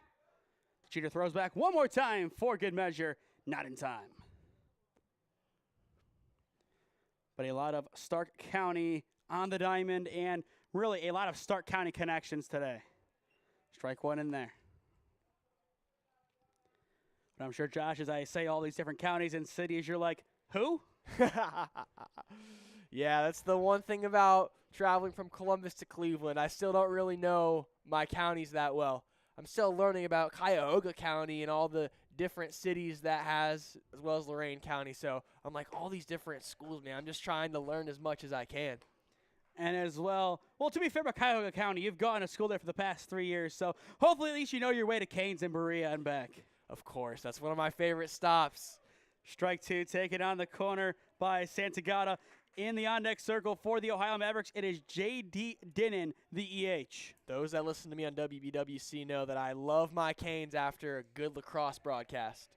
Jeter throws back one more time for good measure, not in time. But a lot of Stark County on the diamond and really a lot of Stark County connections today. Strike one in there. But I'm sure, Josh, as I say all these different counties and cities, you're like, who? Yeah, that's the one thing about traveling from Columbus to Cleveland. I still don't really know my counties that well. I'm still learning about Cuyahoga County and all the different cities that has, as well as Lorain County. So I'm like, all these different schools, man. I'm just trying to learn as much as I can. And as well, to be fair about Cuyahoga County, you've gone to school there for the past 3 years. So hopefully at least you know your way to Canes and Berea and back. Of course, that's one of my favorite stops. Strike two, taken on the corner by Santagata. In the on-deck circle for the Ohio Mavericks, it is J.D. Dinnan, the EH. Those that listen to me on WBWC know that I love my Canes after a good lacrosse broadcast.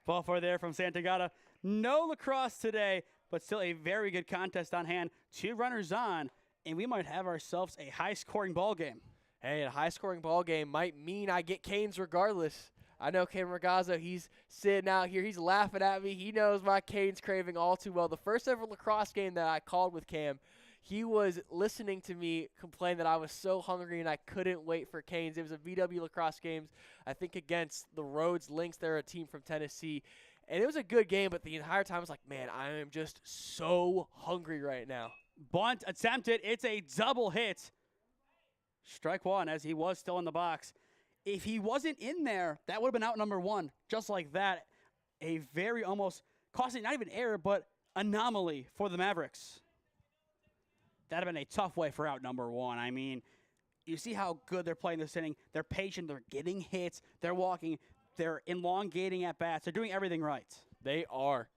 Ball for there from Santagata. No lacrosse today, but still a very good contest on hand. 2 runners on, and we might have ourselves a high-scoring ball game. Hey, a high-scoring ball game might mean I get Canes regardless. I know Cam Ragazzo, he's sitting out here. He's laughing at me. He knows my Canes craving all too well. The first ever lacrosse game that I called with Cam, he was listening to me complain that I was so hungry and I couldn't wait for Canes. It was a VW lacrosse game, I think, against the Rhodes Lynx. They're a team from Tennessee. And it was a good game, but the entire time I was like, man, I am just so hungry right now. Bunt attempted. It's a double hit. Strike one as he was still in the box. If he wasn't in there, that would have been out number one. Just like that, a very almost costly, not even error, but anomaly for the Mavericks. That would have been a tough way for out number one. I mean, you see how good they're playing this inning. They're patient. They're getting hits. They're walking. They're elongating at bats. They're doing everything right. They are.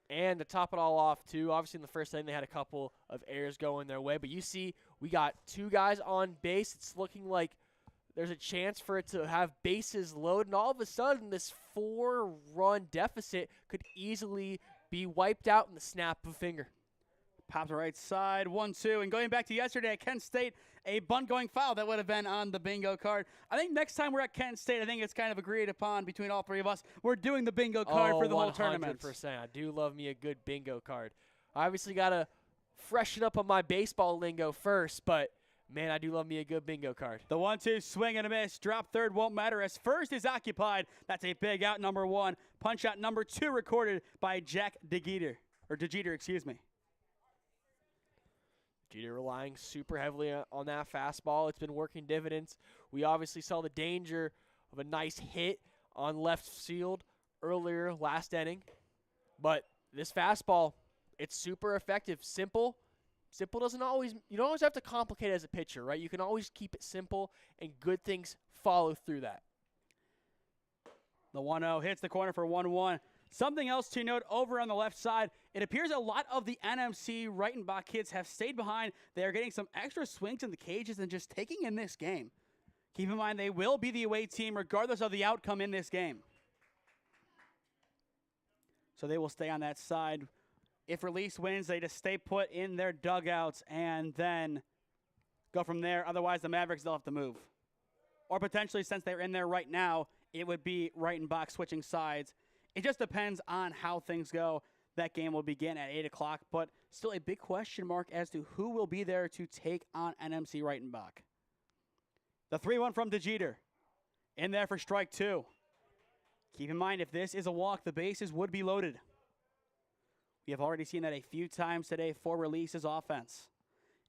And to top it all off, too, obviously in the first inning they had a couple of errors going their way. But you see we got 2 guys on base. It's looking like there's a chance for it to have bases loaded, and all of a sudden this 4-run deficit could easily be wiped out in the snap of a finger. Pops right side, 1-2. And going back to yesterday at Kent State, a bunt going foul that would have been on the bingo card. I think next time we're at Kent State, I think it's kind of agreed upon between all 3 of us. We're doing the bingo card for the whole tournament. 100%. I do love me a good bingo card. I obviously got to freshen up on my baseball lingo first, but man, I do love me a good bingo card. The 1-2 swing and a miss. Drop third won't matter as first is occupied. That's a big out number 1. Punch out number 2 recorded by Jack DeGeter. Excuse me. Jeter relying super heavily on that fastball. It's been working dividends. We obviously saw the danger of a nice hit on left field earlier last inning. But this fastball, it's super effective. Simple doesn't always, you don't always have to complicate it as a pitcher, right? You can always keep it simple, and good things follow through that. The 1-0 hits the corner for 1-1. Something else to note over on the left side, it appears a lot of the NMC Reitenbach kids have stayed behind. They are getting some extra swings in the cages and just taking in this game. Keep in mind, they will be the away team regardless of the outcome in this game. So they will stay on that side. If release wins, they just stay put in their dugouts and then go from there. Otherwise, the Mavericks, they'll have to move. Or potentially, since they're in there right now, it would be Reitenbach switching sides. It just depends on how things go. That game will begin at 8 o'clock, but still a big question mark as to who will be there to take on NMC Reitenbach. The 3-1 from DeGeter. In there for strike 2. Keep in mind, if this is a walk, the bases would be loaded. We have already seen that a few times today for releases offense.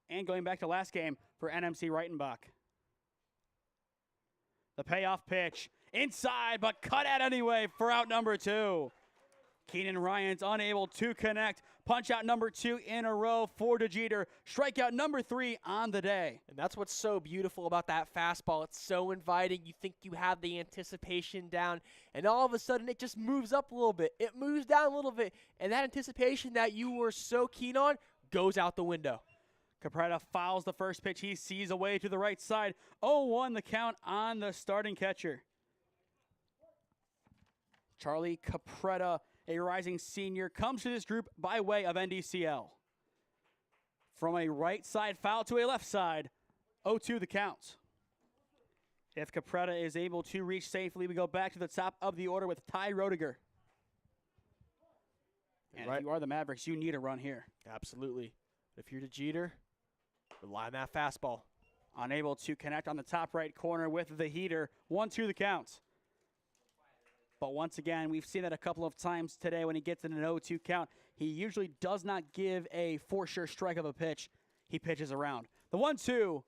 And going back to last game for NMC Reitenbach. The payoff pitch inside, but cut out anyway for out number 2. Keenan Ryan's unable to connect. Punch out number 2 in a row for DeJeter. Strikeout number 3 on the day. And that's what's so beautiful about that fastball. It's so inviting. You think you have the anticipation down, and all of a sudden it just moves up a little bit. It moves down a little bit, and that anticipation that you were so keen on goes out the window. Capretta fouls the first pitch he sees away to the right side. 0-1 the count on the starting catcher. Charlie Capretta, a rising senior, comes to this group by way of NDCL. From a right side foul to a left side, 0-2 the count. If Capretta is able to reach safely, we go back to the top of the order with Ty Roediger. And if you are the Mavericks, you need a run here. Absolutely. If you're DeJeter, rely on that fastball. Unable to connect on the top right corner with the heater. 1-2 the count. But once again, we've seen that a couple of times today when he gets in an 0-2 count. He usually does not give a for-sure strike of a pitch. He pitches around. The 1-2,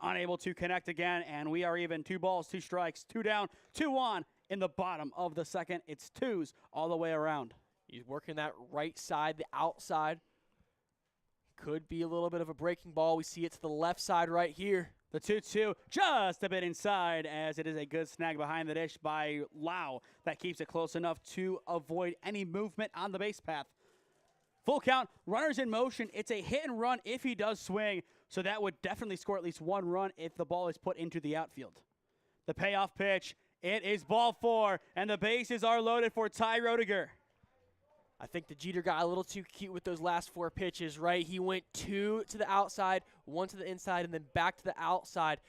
unable to connect again, and we are even. 2 balls, 2 strikes, 2 down, 2 on in the bottom of the second. It's 2s all the way around. He's working that right side, the outside. Could be a little bit of a breaking ball. We see it to the left side right here. The 2-2 just a bit inside, as it is a good snag behind the dish by Lau. That keeps it close enough to avoid any movement on the base path. Full count, runners in motion. It's a hit and run if he does swing, so that would definitely score at least 1 run if the ball is put into the outfield. The payoff pitch, it is ball 4, and the bases are loaded for Ty Roediger. I think DeJeter got a little too cute with those last 4 pitches, right? He went 2 to the outside, 1 to the inside, and then back to the outside.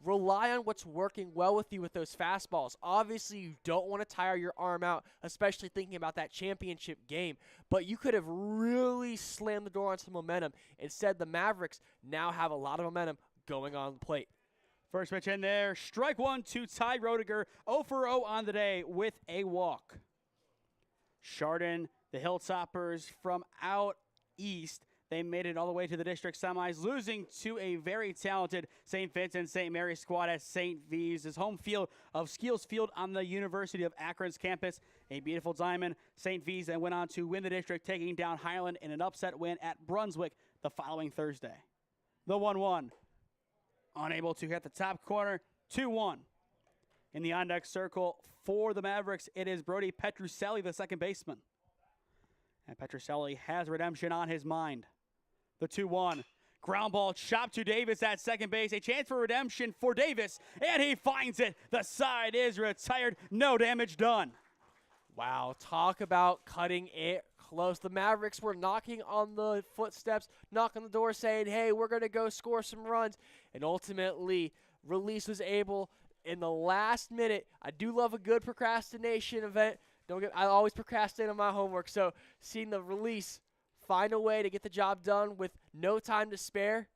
Rely on what's working well with you with those fastballs. Obviously, you don't want to tire your arm out, especially thinking about that championship game. But you could have really slammed the door on some momentum. Instead, the Mavericks now have a lot of momentum going on the plate. First pitch in there. Strike 1 to Ty Roediger. 0 for 0 on the day with a walk. Chardon, the Hilltoppers from out east, they made it all the way to the district semis, losing to a very talented St. Vincent St. Mary's squad at St. V's, his home field of Skeels Field on the University of Akron's campus. A beautiful diamond. St. V's then went on to win the district, taking down Highland in an upset win at Brunswick the following Thursday. The 1-1. Unable to hit the top corner, 2-1. In the on-deck circle for the Mavericks, it is Brody Petrucelli, the second baseman. And Petrucelli has redemption on his mind. The 2-1. Ground ball chopped to Davis at second base. A chance for redemption for Davis, and he finds it. The side is retired. No damage done. Wow, talk about cutting it close. The Mavericks were knocking on the footsteps, knocking on the door saying, hey, we're going to go score some runs. And ultimately, Release was able in the last minute. I do love a good procrastination event. I always procrastinate on my homework, so seeing the Release find a way to get the job done with no time to spare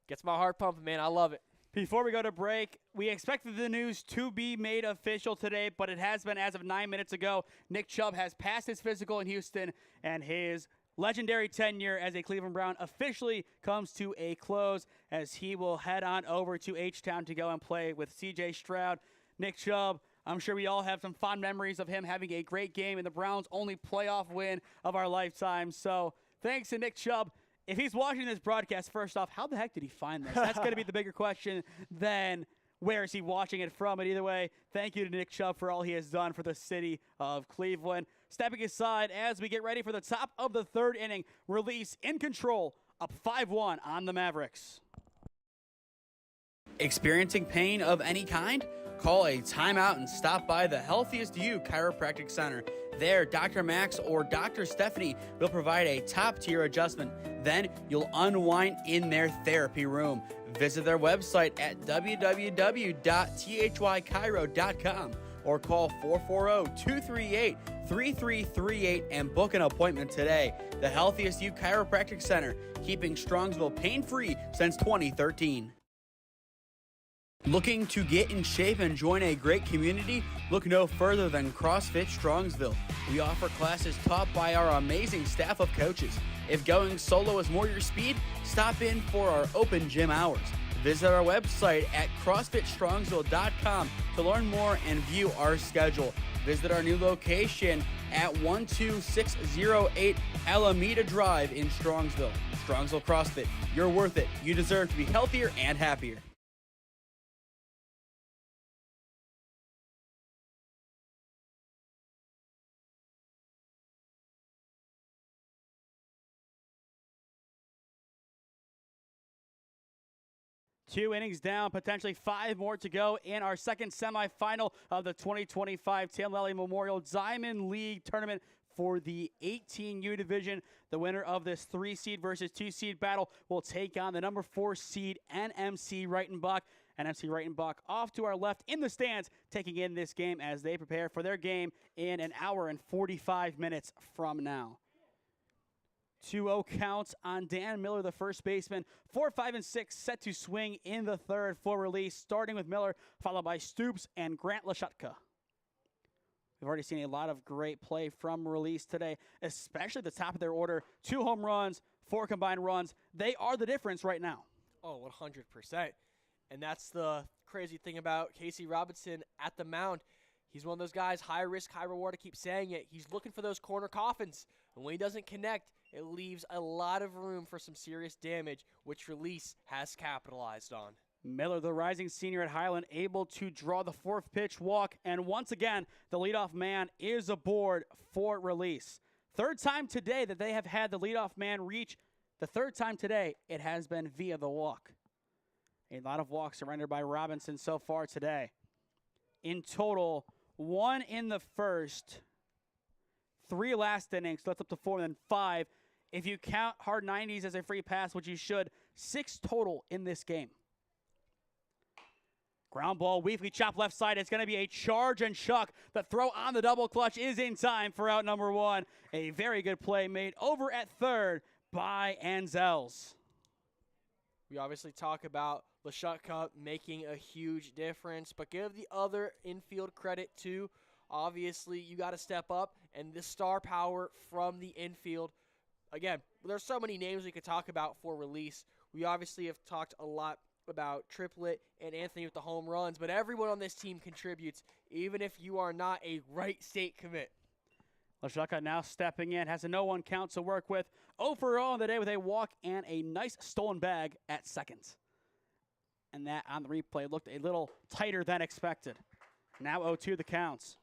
gets my heart pumping, man. I love it. Before we go to break, we expected the news to be made official today, but it has been as of 9 minutes ago. Nick Chubb has passed his physical in Houston, and his legendary tenure as a Cleveland Brown officially comes to a close as he will head on over to H-Town to go and play with C.J. Stroud. Nick Chubb, I'm sure we all have some fond memories of him having a great game in the Browns' only playoff win of our lifetime. So thanks to Nick Chubb. If he's watching this broadcast, first off, how the heck did he find this? That's going to be the bigger question than where is he watching it from. But either way, thank you to Nick Chubb for all he has done for the city of Cleveland. Stepping aside as we get ready for the top of the third inning, Release in control, up 5-1 on the Mavericks. Experiencing pain of any kind? Call a timeout and stop by the Healthiest You Chiropractic Center. There, Dr. Max or Dr. Stephanie will provide a top-tier adjustment. Then you'll unwind in their therapy room. Visit their website at www.thychiro.com or call 440-238-3338 and book an appointment today. The Healthiest You Chiropractic Center, keeping Strongsville pain-free since 2013. Looking to get in shape and join a great community? Look no further than CrossFit Strongsville. We offer classes taught by our amazing staff of coaches. If going solo is more your speed, stop in for our open gym hours. Visit our website at CrossFitStrongsville.com to learn more and view our schedule. Visit our new location at 12608 Alameda Drive in Strongsville. Strongsville CrossFit, you're worth it. You deserve to be healthier and happier. Two innings down, potentially 5 more to go in our second semifinal of the 2025 Tim Lally Memorial Diamond League Tournament for the 18U division. The winner of this 3-seed versus 2-seed battle will take on the number 4 seed NMC Reitenbach. NMC Reitenbach off to our left in the stands, taking in this game as they prepare for their game in an hour and 45 minutes from now. 2-0 counts on Dan Miller, the first baseman. 4, 5, and 6 set to swing in the third for release, starting with Miller, followed by Stoops and Grant Lashutka. We've already seen a lot of great play from release today, especially at the top of their order. 2 home runs, 4 combined runs. They are the difference right now. Oh, 100%. And that's the crazy thing about Casey Robinson at the mound. He's one of those guys, high risk, high reward. I keep saying it. He's looking for those corner coffins. And when he doesn't connect, it leaves a lot of room for some serious damage, which release has capitalized on. Miller, the rising senior at Highland, able to draw the 4th pitch walk. And once again, the leadoff man is aboard for release. Third time today that they have had the leadoff man reach. The third time today, it has been via the walk. A lot of walks surrendered by Robinson so far today. In total, 1 in the first, 3 last innings, so that's up to 4, and then 5. If you count hard 90s as a free pass, which you should, 6 total in this game. Ground ball, Weekly chop left side. It's going to be a charge and chuck. The throw on the double clutch is in time for out number 1. A very good play made over at third by Anzels. We obviously talk about Lashutka making a huge difference, but give the other infield credit too. Obviously, you got to step up, and the star power from the infield. Again, there's so many names we could talk about for release. We obviously have talked a lot about Triplet and Anthony with the home runs, but everyone on this team contributes, even if you are not a right state commit. Lashutka now stepping in, has a no-1 count to work with. Overall on the day with a walk and a nice stolen bag at second. And that on the replay looked a little tighter than expected. Now 0-2 the counts.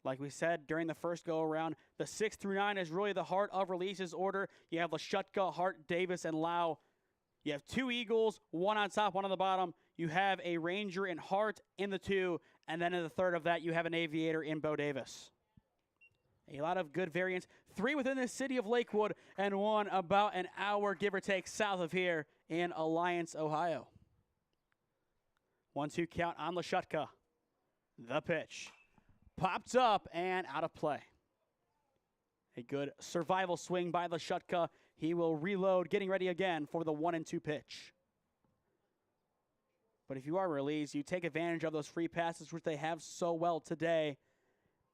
Like we said during the first go-around, the 6 through 9 is really the heart of releases order. You have Lashutka, Hart, Davis, and Lau. You have 2 Eagles, 1 on top, 1 on the bottom. You have a Ranger in Hart in the 2, and then in the third of that, you have an Aviator in Bo Davis. A lot of good variants. 3 within the city of Lakewood, and 1 about an hour, give or take, south of here in Alliance, Ohio. 1-2 count on Lashutka. The pitch. Popped up and out of play. A good survival swing by Lashutka. He will reload, getting ready again for the 1-2 pitch. But if you are released, you take advantage of those free passes, which they have so well today.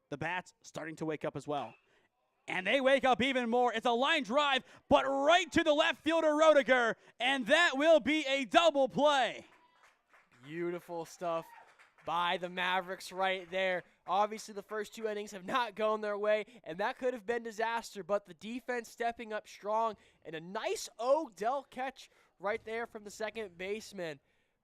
The bats starting to wake up as well. And they wake up even more. It's a line drive, but right to the left fielder, Roediger, and that will be a double play. Beautiful stuff by the Mavericks right there. Obviously, the first 2 innings have not gone their way, and that could have been disaster, but the defense stepping up strong, and a nice Odell catch right there from the second baseman.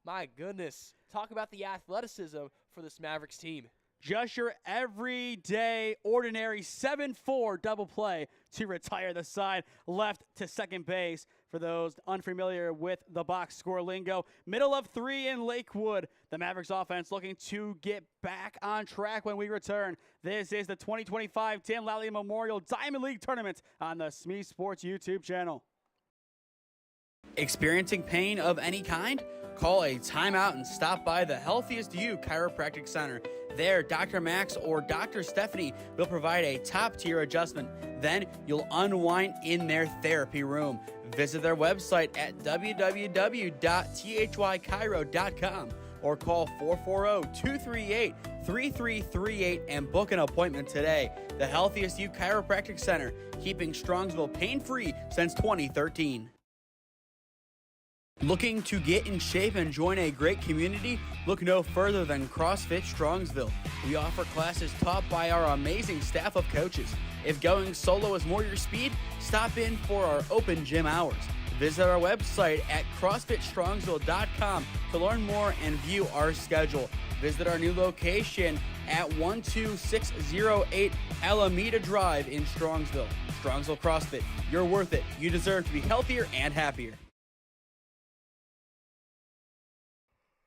My goodness. Talk about the athleticism for this Mavericks team. Just your everyday, ordinary 7-4 double play to retire the side left to second base. For those unfamiliar with the box score lingo, middle of 3 in Lakewood. The Mavericks offense looking to get back on track when we return. This is the 2025 Tim Lally Memorial Diamond League Tournament on the SmeeSports YouTube channel. Experiencing pain of any kind? Call a timeout and stop by the Healthiest You Chiropractic Center. There, Dr. Max or Dr. Stephanie will provide a top-tier adjustment. Then you'll unwind in their therapy room. Visit their website at www.thychiro.com or call 440-238-3338 and book an appointment today. The Healthiest You Chiropractic Center, keeping Strongsville pain-free since 2013. Looking to get in shape and join a great community? Look no further than CrossFit Strongsville. We offer classes taught by our amazing staff of coaches. If going solo is more your speed, stop in for our open gym hours. Visit our website at CrossFitStrongsville.com to learn more and view our schedule. Visit our new location at 12608 Alameda Drive in Strongsville. Strongsville CrossFit, you're worth it. You deserve to be healthier and happier.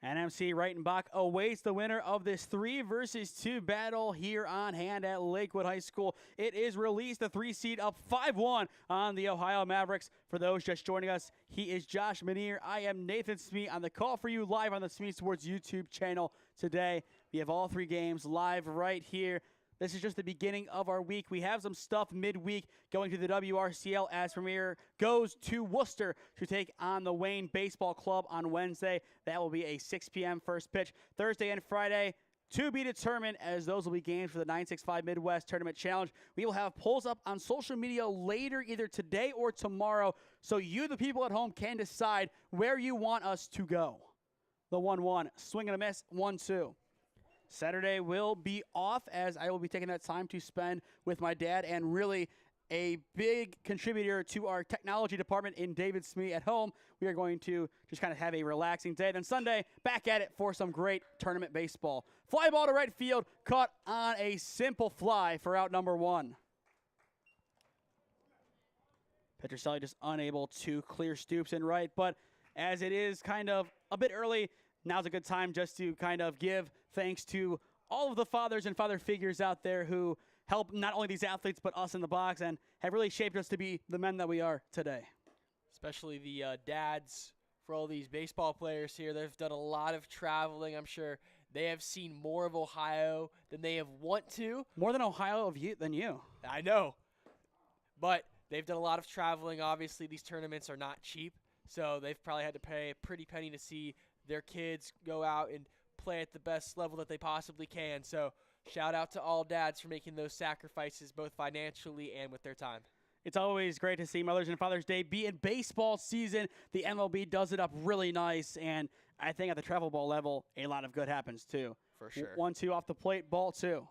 NMC Reitenbach awaits the winner of this 3 versus 2 battle here on hand at Lakewood High School. It is released, the 3 seed up 5-1 on the Ohio Mavericks. For those just joining us, he is Josh Manier. I am Nathan Smee on the call for you live on the SmeeSports YouTube channel today. We have all 3 games live right here. This is just the beginning of our week. We have some stuff midweek going to the WRCL as Premier goes to Worcester to take on the Wayne Baseball Club on Wednesday. That will be a 6 p.m. first pitch. Thursday and Friday to be determined, as those will be games for the 965 Midwest Tournament Challenge. We will have polls up on social media later, either today or tomorrow, so you, the people at home, can decide where you want us to go. The 1-1, swing and a miss, 1-2. Saturday will be off, as I will be taking that time to spend with my dad, and really a big contributor to our technology department in David Smee at home. We are going to just kind of have a relaxing day. Then Sunday, back at it for some great tournament baseball. Fly ball to right field, caught on a simple fly for out number 1. Petroselli just unable to clear Stoops in right, but as it is kind of a bit early, now's a good time just to kind of give thanks to all of the fathers and father figures out there who help not only these athletes but us in the box and have really shaped us to be the men that we are today. Especially the dads for all these baseball players here. They've done a lot of traveling. I'm sure they have seen more of Ohio than they have want to. More than Ohio than you. I know. But they've done a lot of traveling. Obviously, these tournaments are not cheap, so they've probably had to pay a pretty penny to see their kids go out and play at the best level that they possibly can. So shout out to all dads for making those sacrifices, both financially and with their time. It's always great to see Mother's and Father's Day be in baseball season. The MLB does it up really nice, and I think at the travel ball level, a lot of good happens too. For sure. 1-2 off the plate, ball 2.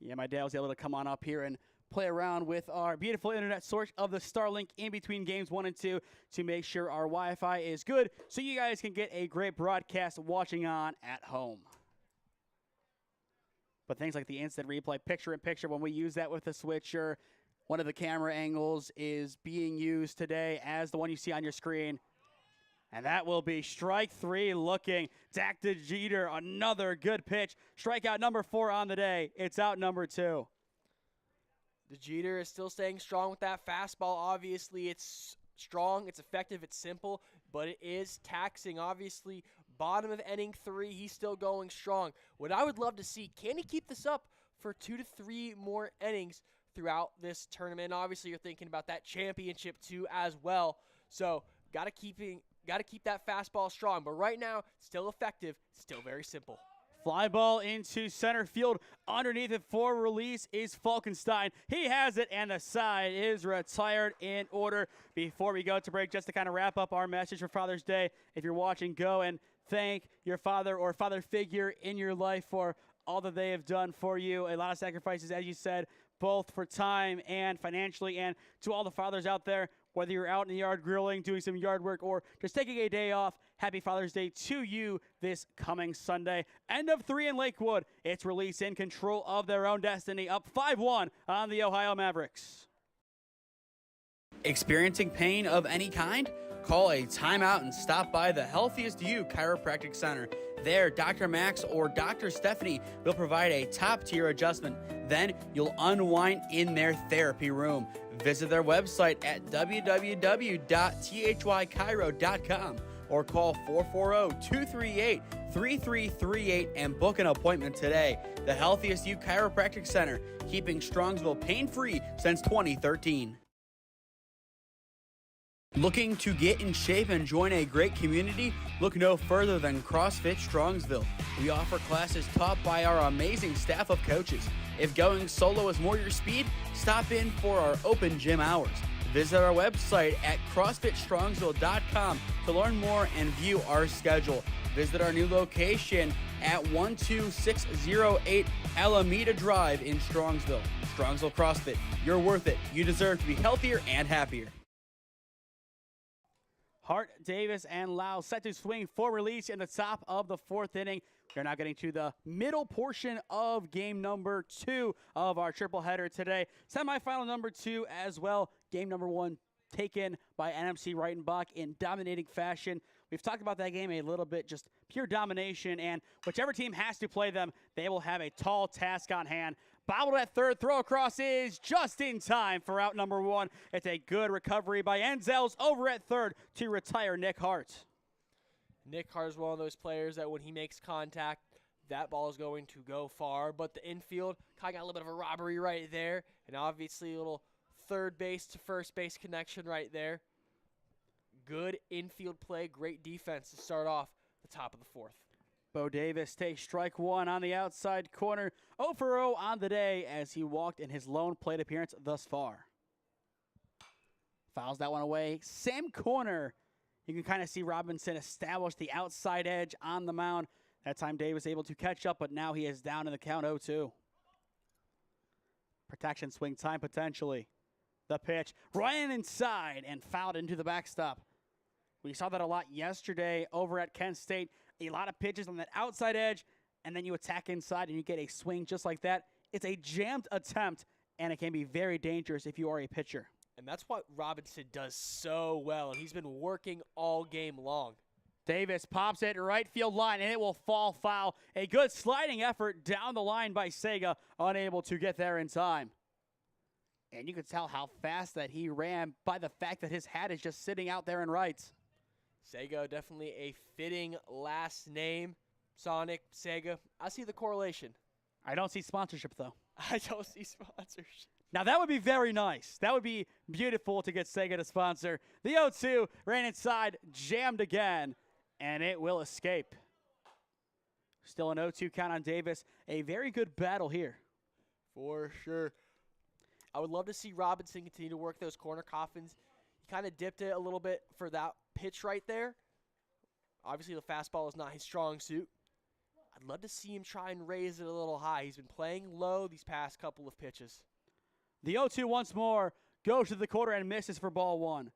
Yeah, my dad was able to come on up here and play around with our beautiful internet source of the Starlink in between games 1 and 2 to make sure our Wi-Fi is good so you guys can get a great broadcast watching on at home. But things like the instant replay, picture-in-picture, when we use that with the switcher, one of the camera angles is being used today as the one you see on your screen. And that will be strike 3 looking. Dak to Jeter, another good pitch. Strikeout number 4 on the day. It's out number 2. The Jeter is still staying strong with that fastball. Obviously, it's strong, it's effective, it's simple, but it is taxing. Obviously, bottom of inning 3, he's still going strong. What I would love to see, can he keep this up for 2 to 3 more innings throughout this tournament? Obviously, you're thinking about that championship too as well. So, got to keep that fastball strong. But right now, still effective, still very simple. Fly ball into center field. Underneath it for release is Falkenstein. He has it, and the side is retired in order. Before we go to break, just to kind of wrap up our message for Father's Day, if you're watching, go and thank your father or father figure in your life for all that they have done for you. A lot of sacrifices, as you said, both for time and financially. And to all the fathers out there, whether you're out in the yard grilling, doing some yard work, or just taking a day off, happy Father's Day to you this coming Sunday. End of 3 in Lakewood. It's Release in control of their own destiny, up 5-1 on the Ohio Mavericks. Experiencing pain of any kind? Call a timeout and stop by the Healthiest You Chiropractic Center. There, Dr. Max or Dr. Stephanie will provide a top-tier adjustment. Then you'll unwind in their therapy room. Visit their website at www.thychiro.com or call 440-238-3338 and book an appointment today. The Healthiest You Chiropractic Center, keeping Strongsville pain-free since 2013. Looking to get in shape and join a great community? Look no further than CrossFit Strongsville. We offer classes taught by our amazing staff of coaches. If going solo is more your speed, stop in for our open gym hours. Visit our website at CrossFitStrongsville.com to learn more and view our schedule. Visit our new location at 12608 Alameda Drive in Strongsville. Strongsville CrossFit, you're worth it. You deserve to be healthier and happier. Hart, Davis, and Lau set to swing for release in the top of the fourth inning. We're now getting to the middle portion of game number 2 of our triple header today. Semifinal number 2 as well. Game number 1 taken by NMC Reitenbach in dominating fashion. We've talked about that game a little bit, just pure domination, and whichever team has to play them, they will have a tall task on hand. Bobbled at third, throw across is just in time for out number 1. It's a good recovery by Enzels over at third to retire Nick Hart. Nick Hart is one of those players that when he makes contact, that ball is going to go far. But the infield kind of got a little bit of a robbery right there, and obviously a little third base to first base connection right there. Good infield play, great defense to start off the top of the fourth. Bo Davis takes strike 1 on the outside corner. 0 for 0 on the day as he walked in his lone plate appearance thus far. Fouls that one away. Same corner. You can kind of see Robinson establish the outside edge on the mound. That time Davis able to catch up, but now he is down in the count 0-2. Protection swing time potentially. The pitch ran inside and fouled into the backstop. We saw that a lot yesterday over at Kent State. A lot of pitches on that outside edge, and then you attack inside and you get a swing just like that. It's a jammed attempt, and it can be very dangerous if you are a pitcher. And that's what Robinson does so well, and he's been working all game long. Davis pops it right field line, and it will fall foul. A good sliding effort down the line by Sega, unable to get there in time. And you can tell how fast that he ran by the fact that his hat is just sitting out there in right. Sega, definitely a fitting last name. Sonic, Sega. I see the correlation. I don't see sponsorship, though. I don't see sponsorship. Now, that would be very nice. That would be beautiful to get Sega to sponsor. The 0-2 ran inside, jammed again, and it will escape. Still an 0-2 count on Davis. A very good battle here. For sure. I would love to see Robinson continue to work those corner coffins. He kind of dipped it a little bit for that pitch right there. Obviously, the fastball is not his strong suit. I'd love to see him try and raise it a little high. He's been playing low these past couple of pitches. The 0-2 once more goes to the quarter and misses for ball 1.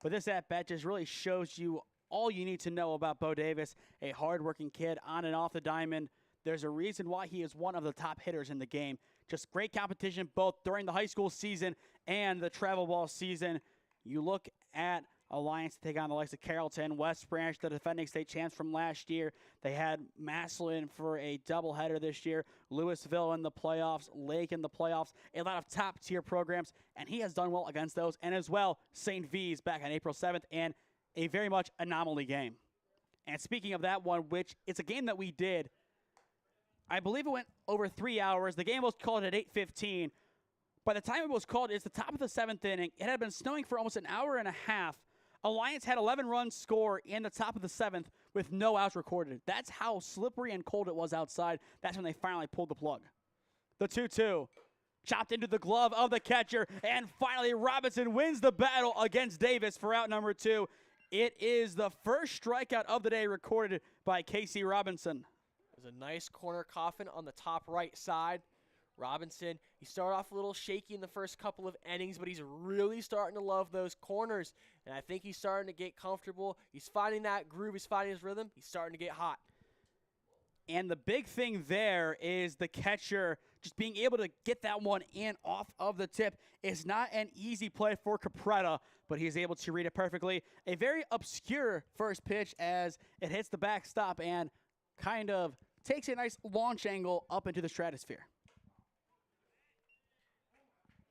But this at-bat just really shows you all you need to know about Bo Davis, a hard-working kid on and off the diamond. There's a reason why he is one of the top hitters in the game. Just great competition both during the high school season and the travel ball season. You look at Alliance to take on the likes of Carrollton, West Branch, the defending state champs from last year. They had Massillon for a doubleheader this year, Louisville in the playoffs, Lake in the playoffs, a lot of top-tier programs, and he has done well against those, and as well, St. V's back on April 7th, and a very much anomaly game. And speaking of that one, which it's a game that we did, I believe it went over 3 hours. The game was called at 8:15. By the time it was called, it's the top of the 7th inning. It had been snowing for almost an hour and a half. Alliance had 11 runs score in the top of the 7th with no outs recorded. That's how slippery and cold it was outside. That's when they finally pulled the plug. The 2-2 chopped into the glove of the catcher, and finally Robinson wins the battle against Davis for out number 2. It is the first strikeout of the day recorded by Casey Robinson. There's a nice corner coffin on the top right side. Robinson, he started off a little shaky in the first couple of innings, but he's really starting to love those corners. And I think he's starting to get comfortable. He's finding that groove. He's finding his rhythm. He's starting to get hot. And the big thing there is the catcher just being able to get that one in off of the tip is not an easy play for Capretta, but he's able to read it perfectly. A very obscure first pitch as it hits the backstop and kind of takes a nice launch angle up into the stratosphere.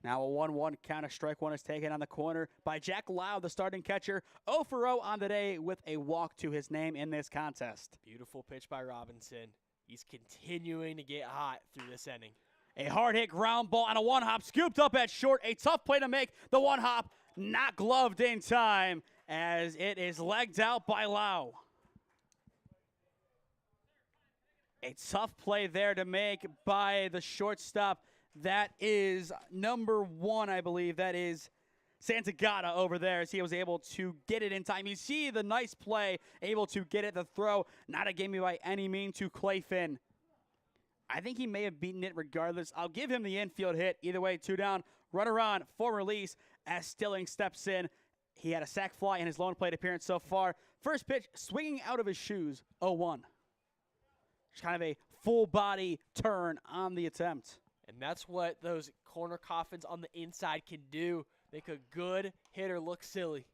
Now a 1-1 count, of strike one is taken on the corner by Jack Lau, the starting catcher. 0 for 0 on the day with a walk to his name in this contest. Beautiful pitch by Robinson. He's continuing to get hot through this inning. A hard hit ground ball and a one hop scooped up at short. A tough play to make. The one hop not gloved in time as it is legged out by Lau. A tough play there to make by the shortstop. That is number 1, I believe. That is Santagata over there as he was able to get it in time. You see the nice play, able to get it, the throw. Not a gimme by any means to Clay Finn. I think he may have beaten it regardless. I'll give him the infield hit. Either way, 2 down. Runner on for release as Stilling steps in. He had a sac fly in his lone plate appearance so far. First pitch, swinging out of his shoes, 0-1. Just kind of a full body turn on the attempt. And that's what those corner coffins on the inside can do. Make a good hitter look silly.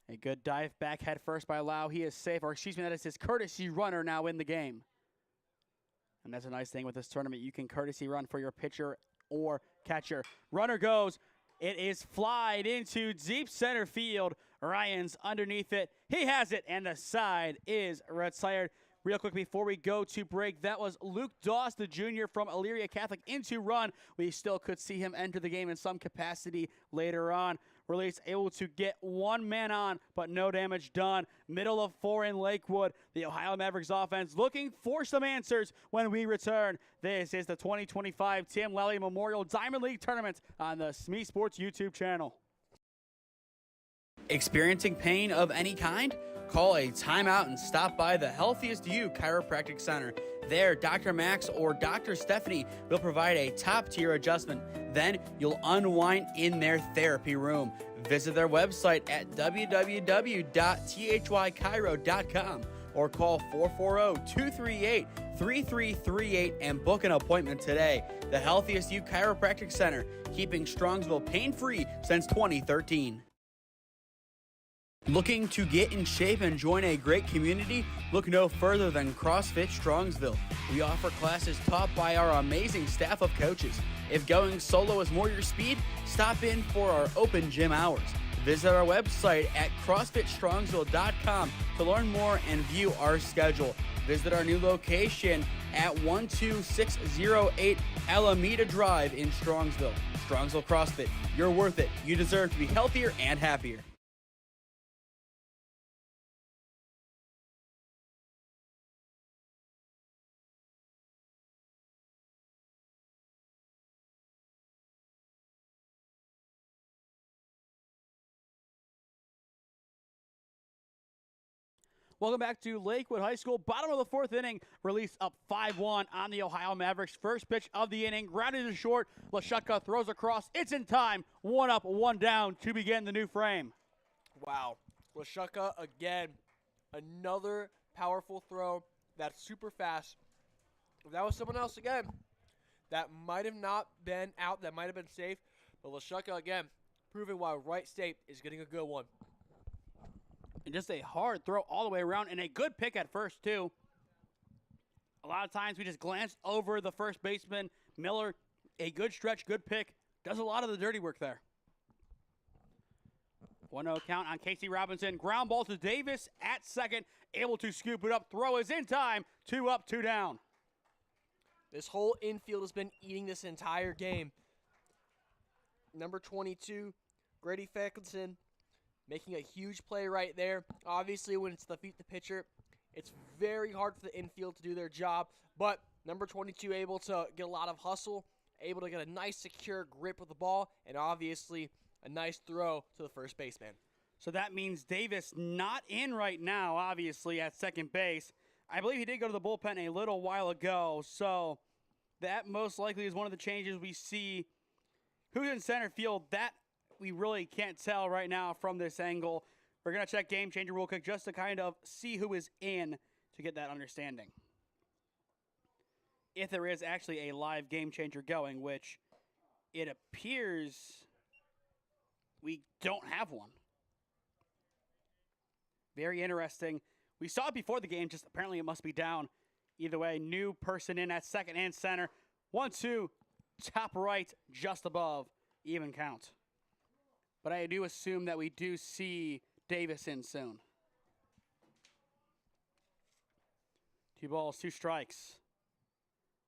A good dive back head first by Lau. He is safe, or excuse me, that is his courtesy runner now in the game. And that's a nice thing with this tournament. You can courtesy run for your pitcher or catcher. Runner goes. It is flied into deep center field. Ryan's underneath it. He has it, and the side is retired. Real quick before we go to break, that was Luke Doss, the junior from Elyria Catholic, into run. We still could see him enter the game in some capacity later on. Release able to get 1 man on, but no damage done. Middle of 4 in Lakewood. The Ohio Mavericks offense looking for some answers when we return. This is the 2025 Tim Lally Memorial Diamond League Tournament on the SmeeSports YouTube channel. Experiencing pain of any kind? Call a timeout and stop by the Healthiest You Chiropractic Center. There, Dr. Max or Dr. Stephanie will provide a top-tier adjustment. Then you'll unwind in their therapy room. Visit their website at www.thychiro.com or call 440-238-3338 and book an appointment today. The Healthiest You Chiropractic Center, keeping Strongsville pain-free since 2013. Looking to get in shape and join a great community? Look no further than CrossFit Strongsville. We offer classes taught by our amazing staff of coaches. If going solo is more your speed, stop in for our open gym hours. Visit our website at CrossFitStrongsville.com to learn more and view our schedule. Visit our new location at 12608 Alameda Drive in Strongsville. Strongsville CrossFit, you're worth it. You deserve to be healthier and happier. Welcome back to Lakewood High School. Bottom of the 4th inning, release up 5-1 on the Ohio Mavericks. First pitch of the inning, grounded to short. Lashutka throws across. It's in time. 1 up, 1 down to begin the new frame. Wow. Lashutka again. Another powerful throw that's super fast. If that was someone else again, that might have not been out. That might have been safe. But Lashutka again, proving why Wright State is getting a good one. And just a hard throw all the way around, and a good pick at first, too. A lot of times we just glance over the first baseman. Miller, a good stretch, good pick. Does a lot of the dirty work there. 1-0 count on Casey Robinson. Ground ball to Davis at second. Able to scoop it up. Throw is in time. 2 up, 2 down. This whole infield has been eating this entire game. Number 22, Grady Feckelson, making a huge play right there. Obviously, when it's the pitcher, it's very hard for the infield to do their job. But number 22 able to get a lot of hustle, able to get a nice secure grip with the ball, and obviously a nice throw to the first baseman. So that means Davis not in right now, obviously, at second base. I believe he did go to the bullpen a little while ago, so that most likely is one of the changes we see. Who's in center field? That we really can't tell right now from this angle. We're going to check Game Changer real quick just to kind of see who is in to get that understanding. If there is actually a live Game Changer going, which it appears we don't have one. Very interesting. We saw it before the game, just apparently it must be down. Either way, new person in at second and center. 1-2, top right, just above, even count. But I do assume that we do see Davis in soon. 2 balls, 2 strikes.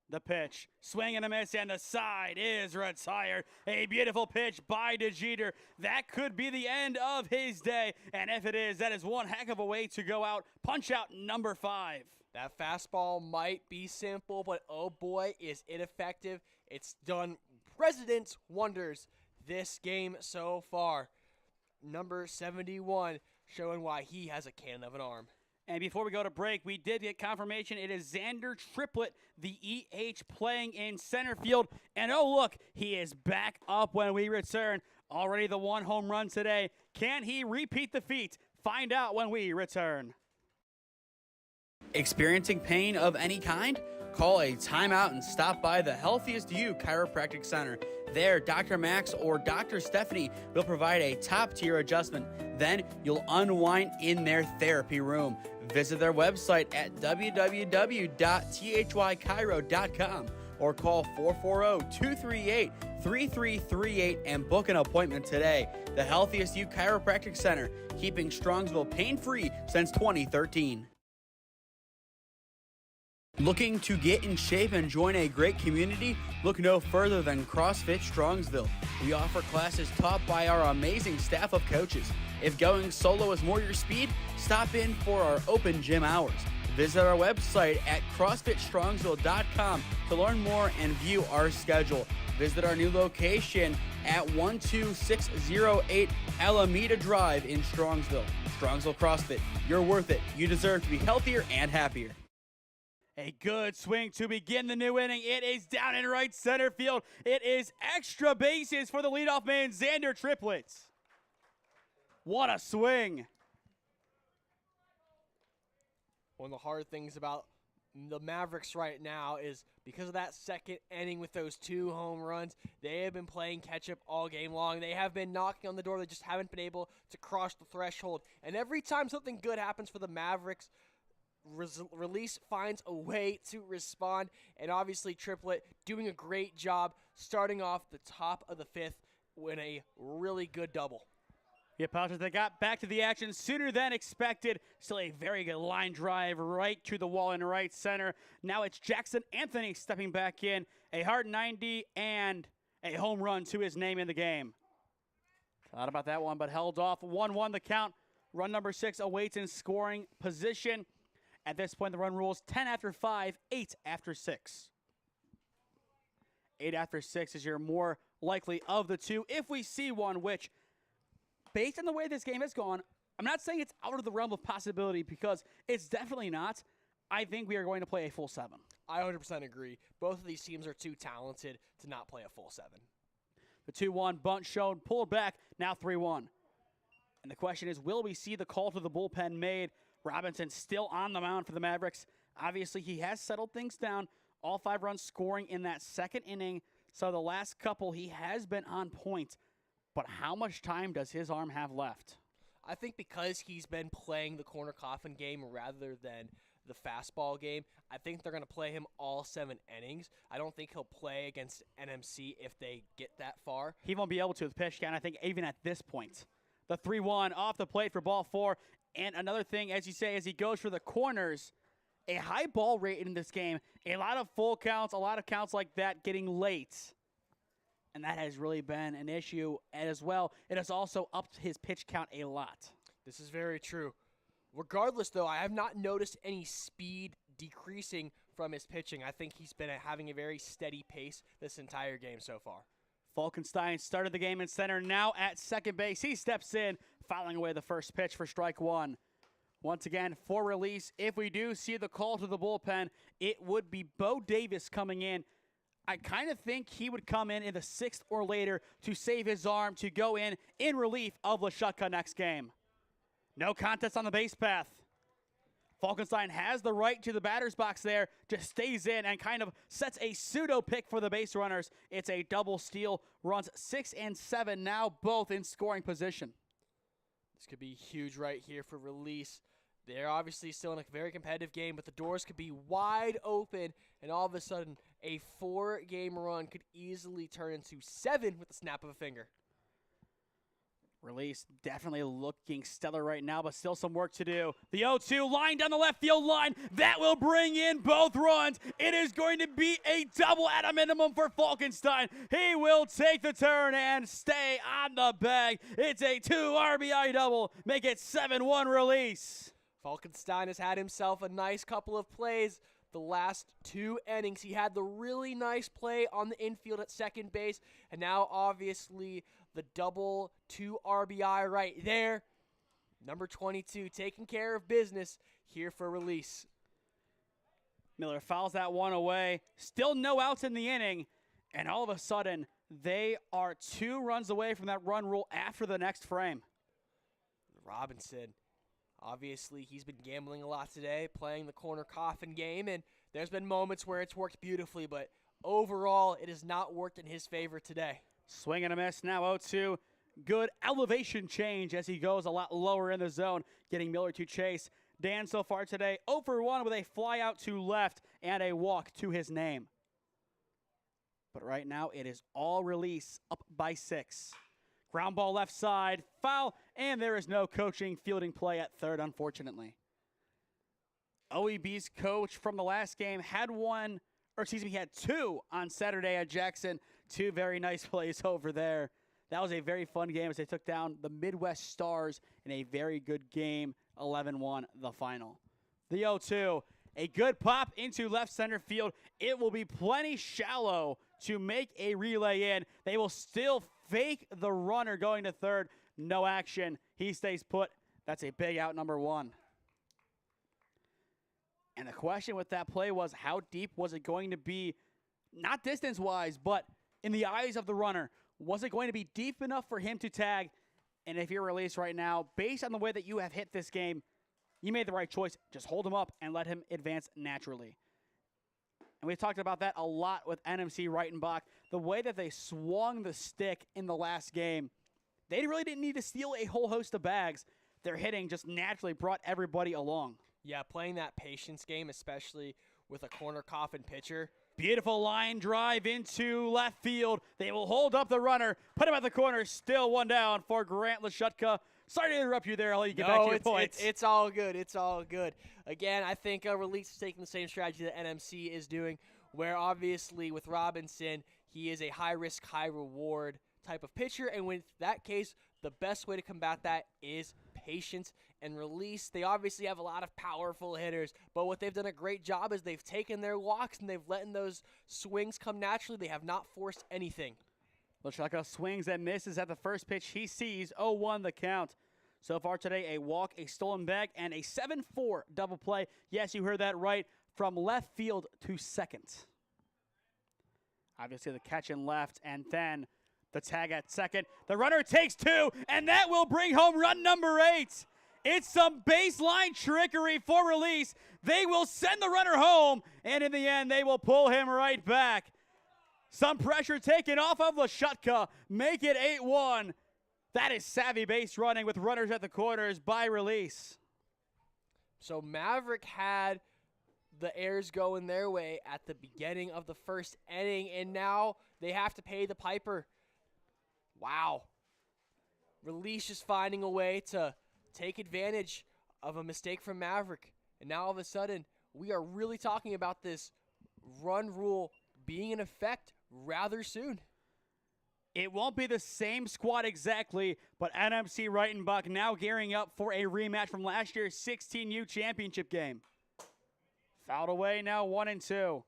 The pitch, swing and a miss, and the side is retired. A beautiful pitch by DeJeter. That could be the end of his day. And if it is, that is one heck of a way to go out. Punch out number 5. That fastball might be simple, but oh boy, is it effective. It's done President's wonders. this game so far. Number 71 showing why he has a cannon of an arm. And before we go to break, we did get confirmation. It is Xander Triplett, the EH, playing in center field. And oh, look, he is back up when we return. Already the 1 home run today. Can he repeat the feat? Find out when we return. Experiencing pain of any kind? Call a timeout and stop by the Healthiest You Chiropractic Center. There, Dr. Max or Dr. Stephanie will provide a top-tier adjustment. Then you'll unwind in their therapy room. Visit their website at www.thychiro.com or call 440-238-3338 and book an appointment today. The Healthiest You Chiropractic Center, keeping Strongsville pain-free since 2013. Looking to get in shape and join a great community? Look no further than CrossFit Strongsville. We offer classes taught by our amazing staff of coaches. If going solo is more your speed, stop in for our open gym hours. Visit our website at CrossFitStrongsville.com to learn more and view our schedule. Visit our new location at 12608 Alameda Drive in Strongsville. Strongsville CrossFit, you're worth it. You deserve to be healthier and happier. A good swing to begin the new inning. It is down in right center field. It is extra bases for the leadoff man, Xander Triplett. What a swing. One of the hard things about the Mavericks right now is because of that second inning with those 2 home runs, they have been playing catch-up all game long. They have been knocking on the door. They just haven't been able to cross the threshold. And every time something good happens for the Mavericks, Release finds a way to respond, and obviously Triplett doing a great job starting off the top of the 5th with a really good double. The Apostles, they got back to the action sooner than expected. Still a very good line drive right to the wall in right center. Now it's Jackson Anthony stepping back in. A hard 90 and a home run to his name in the game. Thought about that one, but held off. 1-1 the count. Run number 6 awaits in scoring position. At this point, the run rules 10 after 5, 8 after 6. 8 after 6 is your more likely of the two. If we see one, which, based on the way this game has gone, I'm not saying it's out of the realm of possibility because it's definitely not. I think we are going to play a full 7. I 100% agree. Both of these teams are too talented to not play a full 7. The 2-1 bunt shown, pulled back, now 3-1. And the question is, will we see the call to the bullpen made? Robinson still on the mound for the Mavericks. Obviously, he has settled things down. All 5 runs scoring in that second inning. So the last couple, he has been on point. But how much time does his arm have left? I think because he's been playing the corner coffin game rather than the fastball game, I think they're going to play him all 7 innings. I don't think he'll play against NMC if they get that far. He won't be able to with pitch count, I think, even at this point. The 3-1 off the plate for ball 4. And another thing, as you say, as he goes for the corners, a high ball rate in this game, a lot of full counts, a lot of counts like that getting late. And that has really been an issue as well. It has also upped his pitch count a lot. This is very true. Regardless, though, I have not noticed any speed decreasing from his pitching. I think he's been having a very steady pace this entire game so far. Falkenstein started the game in center, now at second base. He steps in, fouling away the first pitch for strike 1. Once again, for Release, if we do see the call to the bullpen, it would be Bo Davis coming in. I kind of think he would come in the 6th or later to save his arm to go in relief of Lashutka next game. No contest on the base path. Falkenstein has the right to the batter's box there, just stays in and kind of sets a pseudo pick for the base runners. It's a double steal, runs 6 and 7, now both in scoring position. This could be huge right here for Release. They're obviously still in a very competitive game, but the doors could be wide open, and all of a sudden, a 4-game run could easily turn into 7 with the snap of a finger. Release definitely looking stellar right now, but still some work to do. The 0-2 line down the left field line. That will bring in both runs. It is going to be a double at a minimum for Falkenstein. He will take the turn and stay on the bag. It's a 2 RBI double. Make it 7-1 Release. Falkenstein has had himself a nice couple of plays the last 2 innings. He had the really nice play on the infield at second base, and now obviously the double 2 RBI right there. Number 22 taking care of business here for release. Miller fouls that one away. Still no outs in the inning. And all of a sudden, they are 2 runs away from that run rule after the next frame. Robinson, obviously he's been gambling a lot today, playing the corner coffin game, and there's been moments where it's worked beautifully, but overall it has not worked in his favor today. Swing and a miss, now 0-2. Good elevation change as he goes a lot lower in the zone, getting Miller to chase. Dan so far today 0 for 1 with a fly out to left and a walk to his name. But right now it is all release, up by 6. Ground ball left side, foul, and there is no coaching fielding play at third, unfortunately. OEB's coach from the last game had 2 on Saturday at Jackson. 2 very nice plays over there. That was a very fun game as they took down the Midwest Stars in a very good game, 11-1 the final. The 0-2, a good pop into left center field. It will be plenty shallow to make a relay in. They will still fake the runner going to third. No action. He stays put. That's a big out, number 1. And the question with that play was, how deep was it going to be? Not distance-wise, but in the eyes of the runner. Was it going to be deep enough for him to tag? And if you're released right now, based on the way that you have hit this game, you made the right choice. Just hold him up and let him advance naturally. And we've talked about that a lot with NMC Reitenbach. The way that they swung the stick in the last game, they really didn't need to steal a whole host of bags. Their hitting just naturally brought everybody along. Yeah, playing that patience game, especially with a corner coffin pitcher. Beautiful line drive into left field. They will hold up the runner, put him at the corner, still 1 down for Grant Lashutka. Sorry to interrupt you there. I'll let you get back to your points. It's all good. It's all good. Again, I think Release is taking the same strategy that NMC is doing, where obviously with Robinson, he is a high-risk, high-reward type of pitcher, and with that case, the best way to combat that is patience and release. They obviously have a lot of powerful hitters, but what they've done a great job is they've taken their walks and they've let those swings come naturally. They have not forced anything. Lashutka swings and misses at the first pitch he sees. 0-1 the count. So far today, a walk, a stolen bag, and a 7-4 double play. Yes, you heard that right, from left field to second. Obviously the catch in left, and then the tag at second. The runner takes 2, and that will bring home run number 8. It's some baseline trickery for Release. They will send the runner home, and in the end, they will pull him right back. Some pressure taken off of Lashutka. Make it 8-1. That is savvy base running with runners at the corners by Release. So Maverick had the airs going their way at the beginning of the first inning, and now they have to pay the piper. Wow. Release is finding a way to take advantage of a mistake from Maverick. And now all of a sudden, we are really talking about this run rule being in effect rather soon. It won't be the same squad exactly, but NMC Reitenbach now gearing up for a rematch from last year's 16U championship game. Fouled away now, 1-2.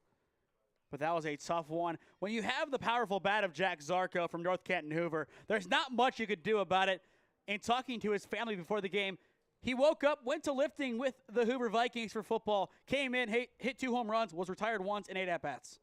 But that was a tough one. When you have the powerful bat of Jack Zarco from North Canton Hoover, there's not much you could do about it. In talking to his family before the game, he woke up, went to lifting with the Hoover Vikings for football, came in, hit 2 home runs, was retired once, and 8 at-bats.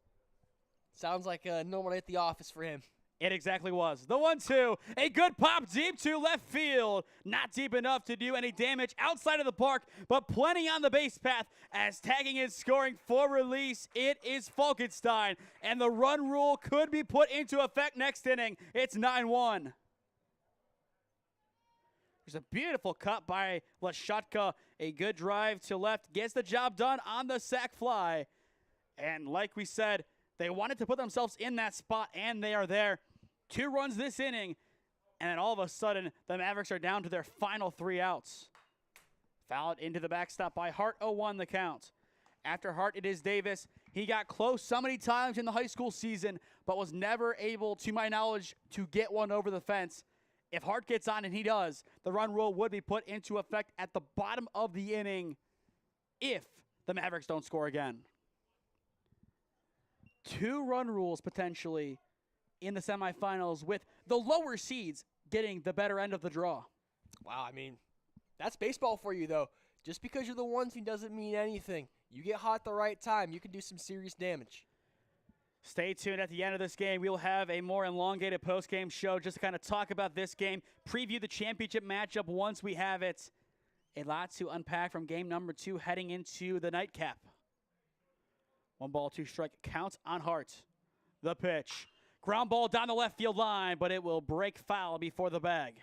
Sounds like a normal day at the office for him. It exactly was. The 1-2, a good pop deep to left field. Not deep enough to do any damage outside of the park, but plenty on the base path as tagging and scoring for Release. It is Falkenstein, and the run rule could be put into effect next inning. It's 9-1. There's a beautiful cut by Lashutka. A good drive to left. Gets the job done on the sac fly. And like we said, they wanted to put themselves in that spot, and they are there. 2 runs this inning, and then all of a sudden, the Mavericks are down to their final 3 outs. Fouled into the backstop by Hart, 0-1 the count. After Hart, it is Davis. He got close so many times in the high school season, but was never able, to my knowledge, to get one over the fence. If Hart gets on, and he does, the run rule would be put into effect at the bottom of the inning if the Mavericks don't score again. 2-run rules potentially in the semifinals, with the lower seeds getting the better end of the draw. Wow, I mean, that's baseball for you, though. Just because you're the 1 team doesn't mean anything. You get hot at the right time, you can do some serious damage. Stay tuned. At the end of this game, we'll have a more elongated post-game show just to kind of talk about this game, preview the championship matchup once we have it. A lot to unpack from game number 2 heading into the nightcap. 1 ball, 2 strike. Counts on Hart. The pitch. Ground ball down the left field line, but it will break foul before the bag.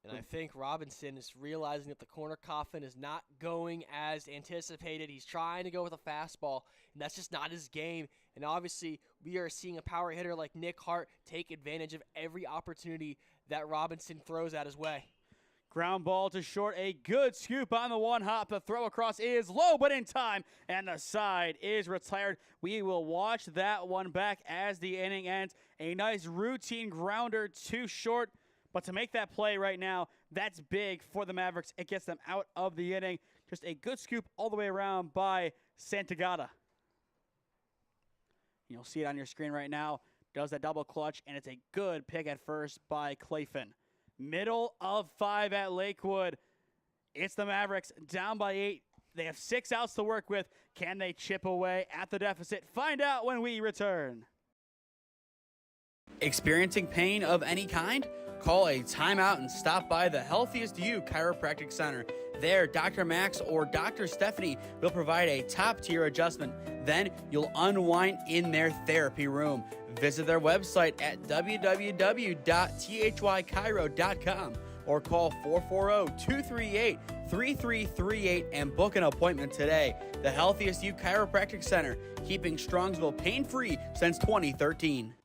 And I think Robinson is realizing that the corner coffin is not going as anticipated. He's trying to go with a fastball, and that's just not his game. And obviously, we are seeing a power hitter like Nick Hart take advantage of every opportunity that Robinson throws at his way. Ground ball to short, a good scoop on the 1-hop. The throw across is low, but in time, and the side is retired. We will watch that one back as the inning ends. A nice routine grounder to short. But to make that play right now, that's big for the Mavericks. It gets them out of the inning. Just a good scoop all the way around by Santagata. You'll see it on your screen right now. Does that double clutch, and it's a good pick at first by Clayfin. Middle of 5 at Lakewood. It's the Mavericks down by 8. They have 6 outs to work with. Can they chip away at the deficit? Find out when we return. Experiencing pain of any kind? Call a timeout and stop by the Healthiest You Chiropractic Center. There, Dr. Max or Dr. Stephanie will provide a top-tier adjustment. Then you'll unwind in their therapy room. Visit their website at www.thychiro.com or call 440-238-3338 and book an appointment today. The Healthiest You Chiropractic Center, keeping Strongsville pain-free since 2013.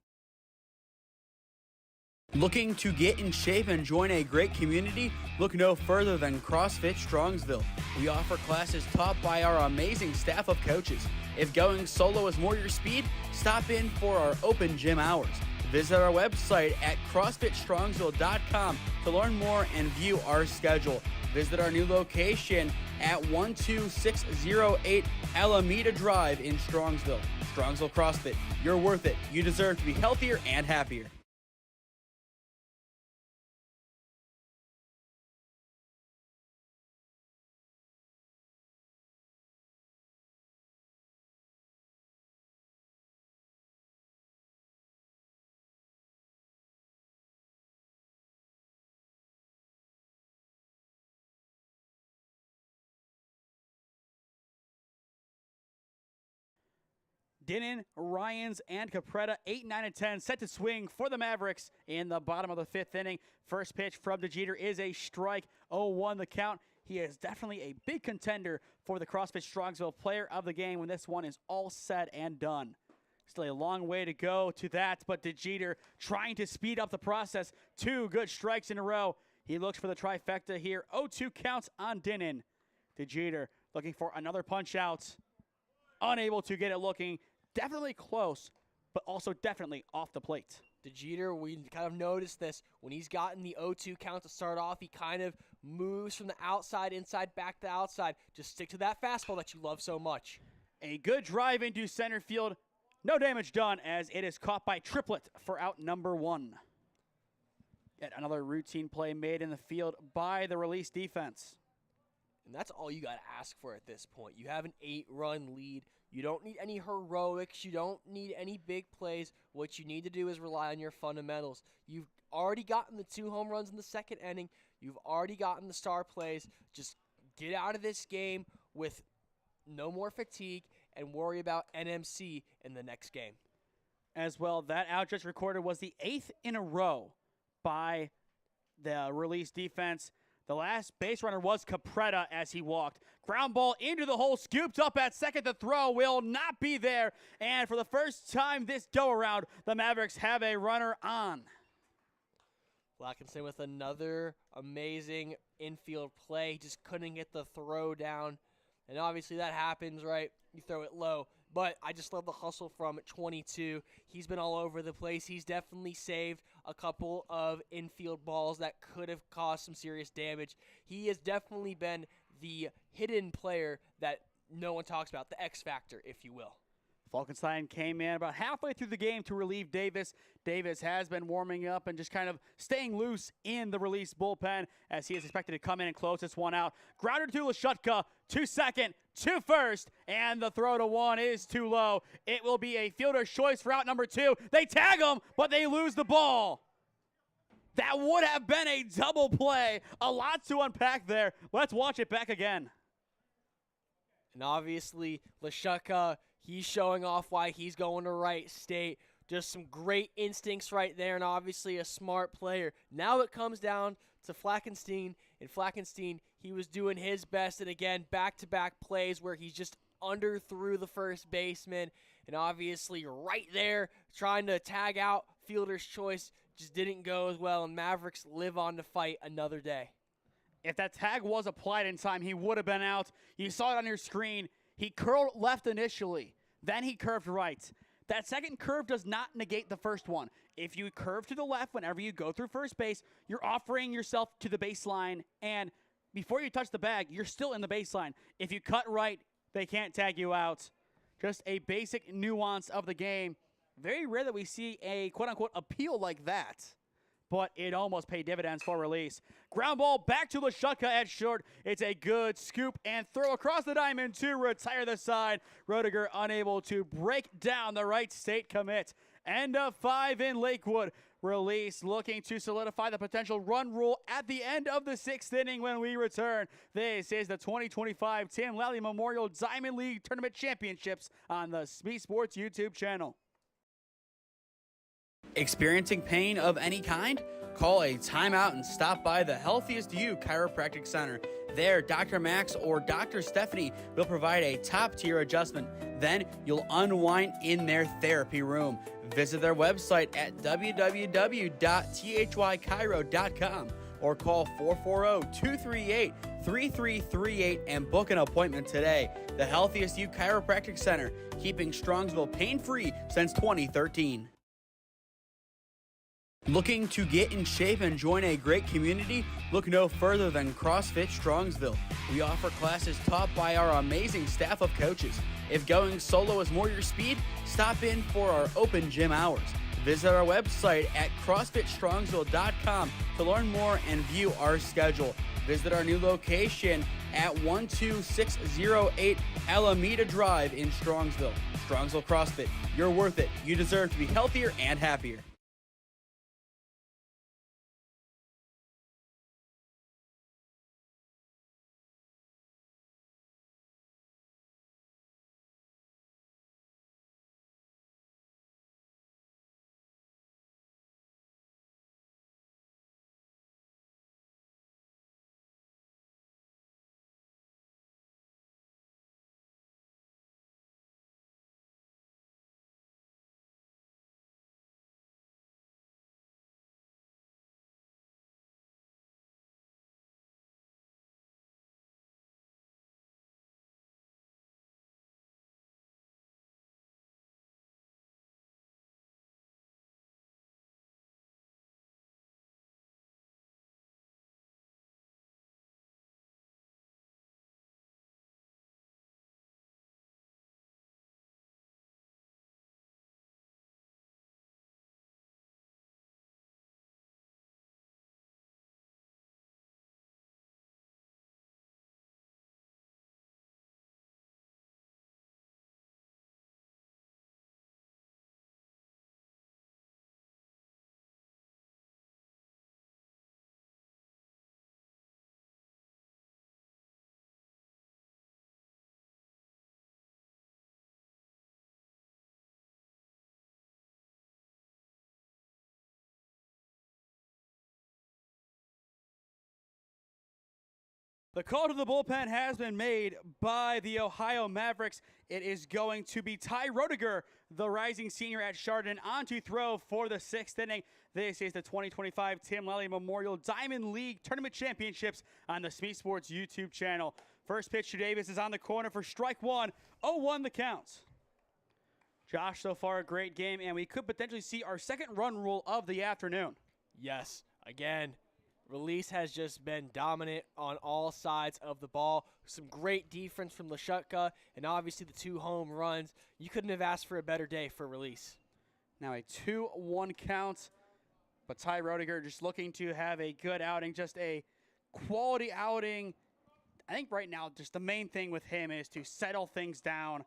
Looking to get in shape and join a great community? Look no further than CrossFit Strongsville. We offer classes taught by our amazing staff of coaches. If going solo is more your speed, stop in for our open gym hours. Visit our website at CrossFitStrongsville.com to learn more and view our schedule. Visit our new location at 12608 Alameda Drive in Strongsville. Strongsville CrossFit, you're worth it. You deserve to be healthier and happier. Dinnan, Ryans, and Capretta, 8, 9, and 10, set to swing for the Mavericks in the bottom of the 5th inning. First pitch from DeJeter is a strike, 0-1 the count. He is definitely a big contender for the CrossFit Strongsville Player of the Game when this one is all said and done. Still a long way to go to that, but DeJeter trying to speed up the process. 2 good strikes in a row. He looks for the trifecta here. 0-2 counts on Dinnan. DeJeter looking for another punch out. Unable to get it looking. Definitely close, but also definitely off the plate. DeJeter, we kind of noticed this. When he's gotten the 0-2 count to start off, he kind of moves from the outside, inside, back to the outside. Just stick to that fastball that you love so much. A good drive into center field. No damage done as it is caught by Triplett for out number 1. Yet another routine play made in the field by the release defense. And that's all you got to ask for at this point. You have an 8-run lead. You don't need any heroics. You don't need any big plays. What you need to do is rely on your fundamentals. You've already gotten the 2 home runs in the 2nd inning. You've already gotten the star plays. Just get out of this game with no more fatigue and worry about NMC in the next game. As well, that out just recorded was the 8th in a row by the release defense. The last base runner was Capretta as he walked. Ground ball into the hole, scooped up at second. The throw will not be there. And for the first time this go-around, the Mavericks have a runner on. Blackinson with another amazing infield play. He just couldn't get the throw down. And obviously that happens, right? You throw it low. But I just love the hustle from 22. He's been all over the place. He's definitely saved a couple of infield balls that could have caused some serious damage. He has definitely been the hidden player that no one talks about, the X factor, if you will. Falkenstein came in about halfway through the game to relieve Davis. Davis has been warming up and just kind of staying loose in the release bullpen as he is expected to come in and close this one out. Grounder to Lashutka, to second, to first, and the throw to one is too low. It will be a fielder's choice for out number 2. They tag him, but they lose the ball. That would have been a double play. A lot to unpack there. Let's watch it back again. And obviously, Lashutka, he's showing off why he's going to Wright State. Just some great instincts right there, and obviously a smart player. Now it comes down to Flakenstein, and Flakenstein, he was doing his best, and again, back-to-back plays where he's just underthrew the first baseman, and obviously right there, trying to tag out fielder's choice, just didn't go as well, and Mavericks live on to fight another day. If that tag was applied in time, he would have been out. You saw it on your screen. He curled left initially, then he curved right. That second curve does not negate the first one. If you curve to the left whenever you go through first base, you're offering yourself to the baseline, and before you touch the bag, you're still in the baseline. If you cut right, they can't tag you out. Just a basic nuance of the game. Very rare that we see a quote-unquote appeal like that, but it almost paid dividends for release. Ground ball back to Lashutka at short. It's a good scoop and throw across the diamond to retire the side. Roediger unable to break down the Wright State commit. End of 5 in Lakewood. Release looking to solidify the potential run rule at the end of the 6th inning when we return. This is the 2025 Tim Lally Memorial Diamond League Tournament Championships on the SmeeSports YouTube channel. Experiencing pain of any kind? Call a timeout and stop by the Healthiest You Chiropractic Center. There, Dr. Max or Dr. Stephanie will provide a top-tier adjustment. Then you'll unwind in their therapy room. Visit their website at www.thychiro.com or call 440-238-3338 and book an appointment today. The Healthiest You Chiropractic Center, keeping Strongsville pain-free since 2013. Looking to get in shape and join a great community? Look no further than CrossFit Strongsville. We offer classes taught by our amazing staff of coaches. If going solo is more your speed, stop in for our open gym hours. Visit our website at CrossFitStrongsville.com to learn more and view our schedule. Visit our new location at 12608 Alameda Drive in Strongsville. Strongsville CrossFit, you're worth it. You deserve to be healthier and happier. The call to the bullpen has been made by the Ohio Mavericks. It is going to be Ty Roediger, the rising senior at Chardon, on to throw for the 6th inning. This is the 2025 Tim Lally Memorial Diamond League Tournament Championships on the SmeeSports YouTube channel. First pitch to Davis is on the corner for strike one. 0-1 the count. Josh, so far a great game, and we could potentially see our second run rule of the afternoon. Yes, again, Release has just been dominant on all sides of the ball. Some great defense from Lashutka, and obviously the 2 home runs. You couldn't have asked for a better day for Release. Now a 2-1 count, but Ty Roediger just looking to have a good outing, just a quality outing. I think right now just the main thing with him is to settle things down,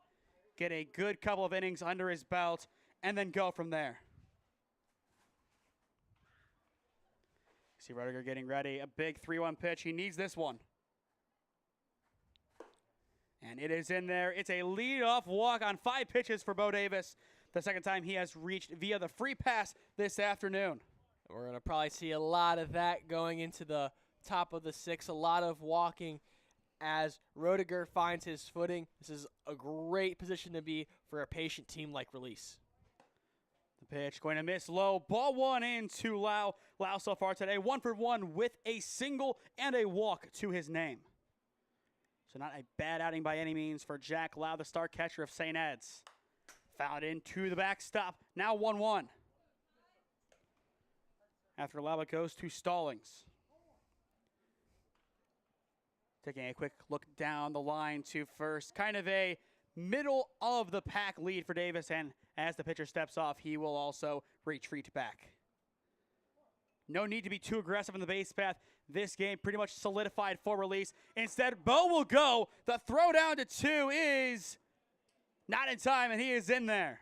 get a good couple of innings under his belt, and then go from there. See Roediger getting ready. A big 3-1 pitch. He needs this one. And it is in there. It's a leadoff walk on 5 pitches for Bo Davis. The second time he has reached via the free pass this afternoon. We're going to probably see a lot of that going into the top of the 6th. A lot of walking as Roediger finds his footing. This is a great position to be for a patient team like Release. The pitch going to miss low. Ball 1 into Lau. Lau so far today 1 for 1 with a single and a walk to his name. So not a bad outing by any means for Jack Lau, the star catcher of St. Ed's. Fouled into the backstop. Now 1-1. After Lau, it goes to Stallings. Taking a quick look down the line to first. Kind of a middle of the pack lead for Davis, and as the pitcher steps off, he will also retreat back. No need to be too aggressive in the base path. This game pretty much solidified for Release. Instead, Bo will go. The throw down to 2 is not in time, and he is in there.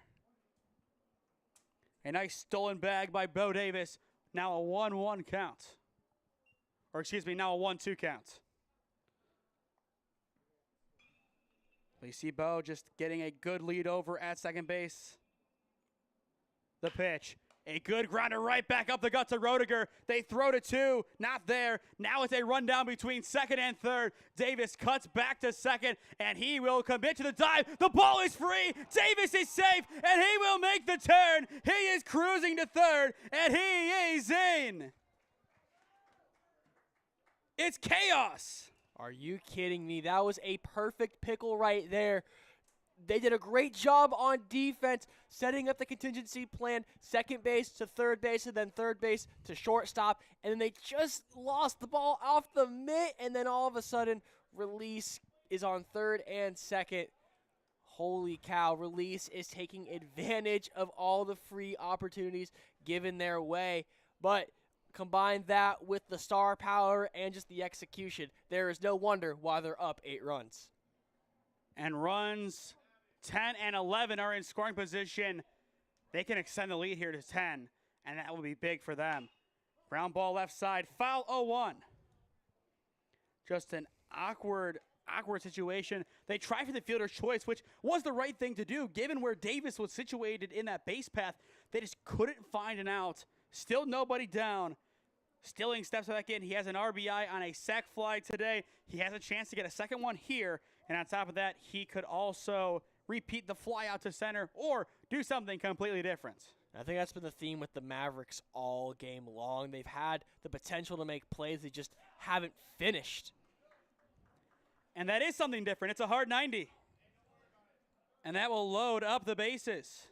A nice stolen bag by Bo Davis. Now a 1-1 count. Or excuse me, now a 1-2 count. We see Bo just getting a good lead over at second base. The pitch. A good grounder right back up the gut to Roediger. They throw to 2. Not there. Now it's a rundown between second and third. Davis cuts back to second, and he will commit to the dive. The ball is free. Davis is safe, and he will make the turn. He is cruising to third, and he is in. It's chaos. Are you kidding me? That was a perfect pickle right there. They did a great job on defense, setting up the contingency plan, second base to third base, and then third base to shortstop, and then they just lost the ball off the mitt, and then all of a sudden, Release is on third and second. Holy cow, Release is taking advantage of all the free opportunities given their way, but combine that with the star power and just the execution, there is no wonder why they're up 8 runs. And runs 10 and 11 are in scoring position. They can extend the lead here to 10, and that will be big for them. Ground ball left side, foul 0-1. Just an awkward situation. They tried for the fielder's choice, which was the right thing to do, given where Davis was situated in that base path. They just couldn't find an out. Still nobody down. Stilling steps back in. He has an RBI on a sac fly today. He has a chance to get a second one here. And on top of that, he could also repeat the fly out to center or do something completely different. I think that's been the theme with the Mavericks all game long. They've had the potential to make plays. They just haven't finished. And that is something different. It's a hard 90. And that will load up the bases.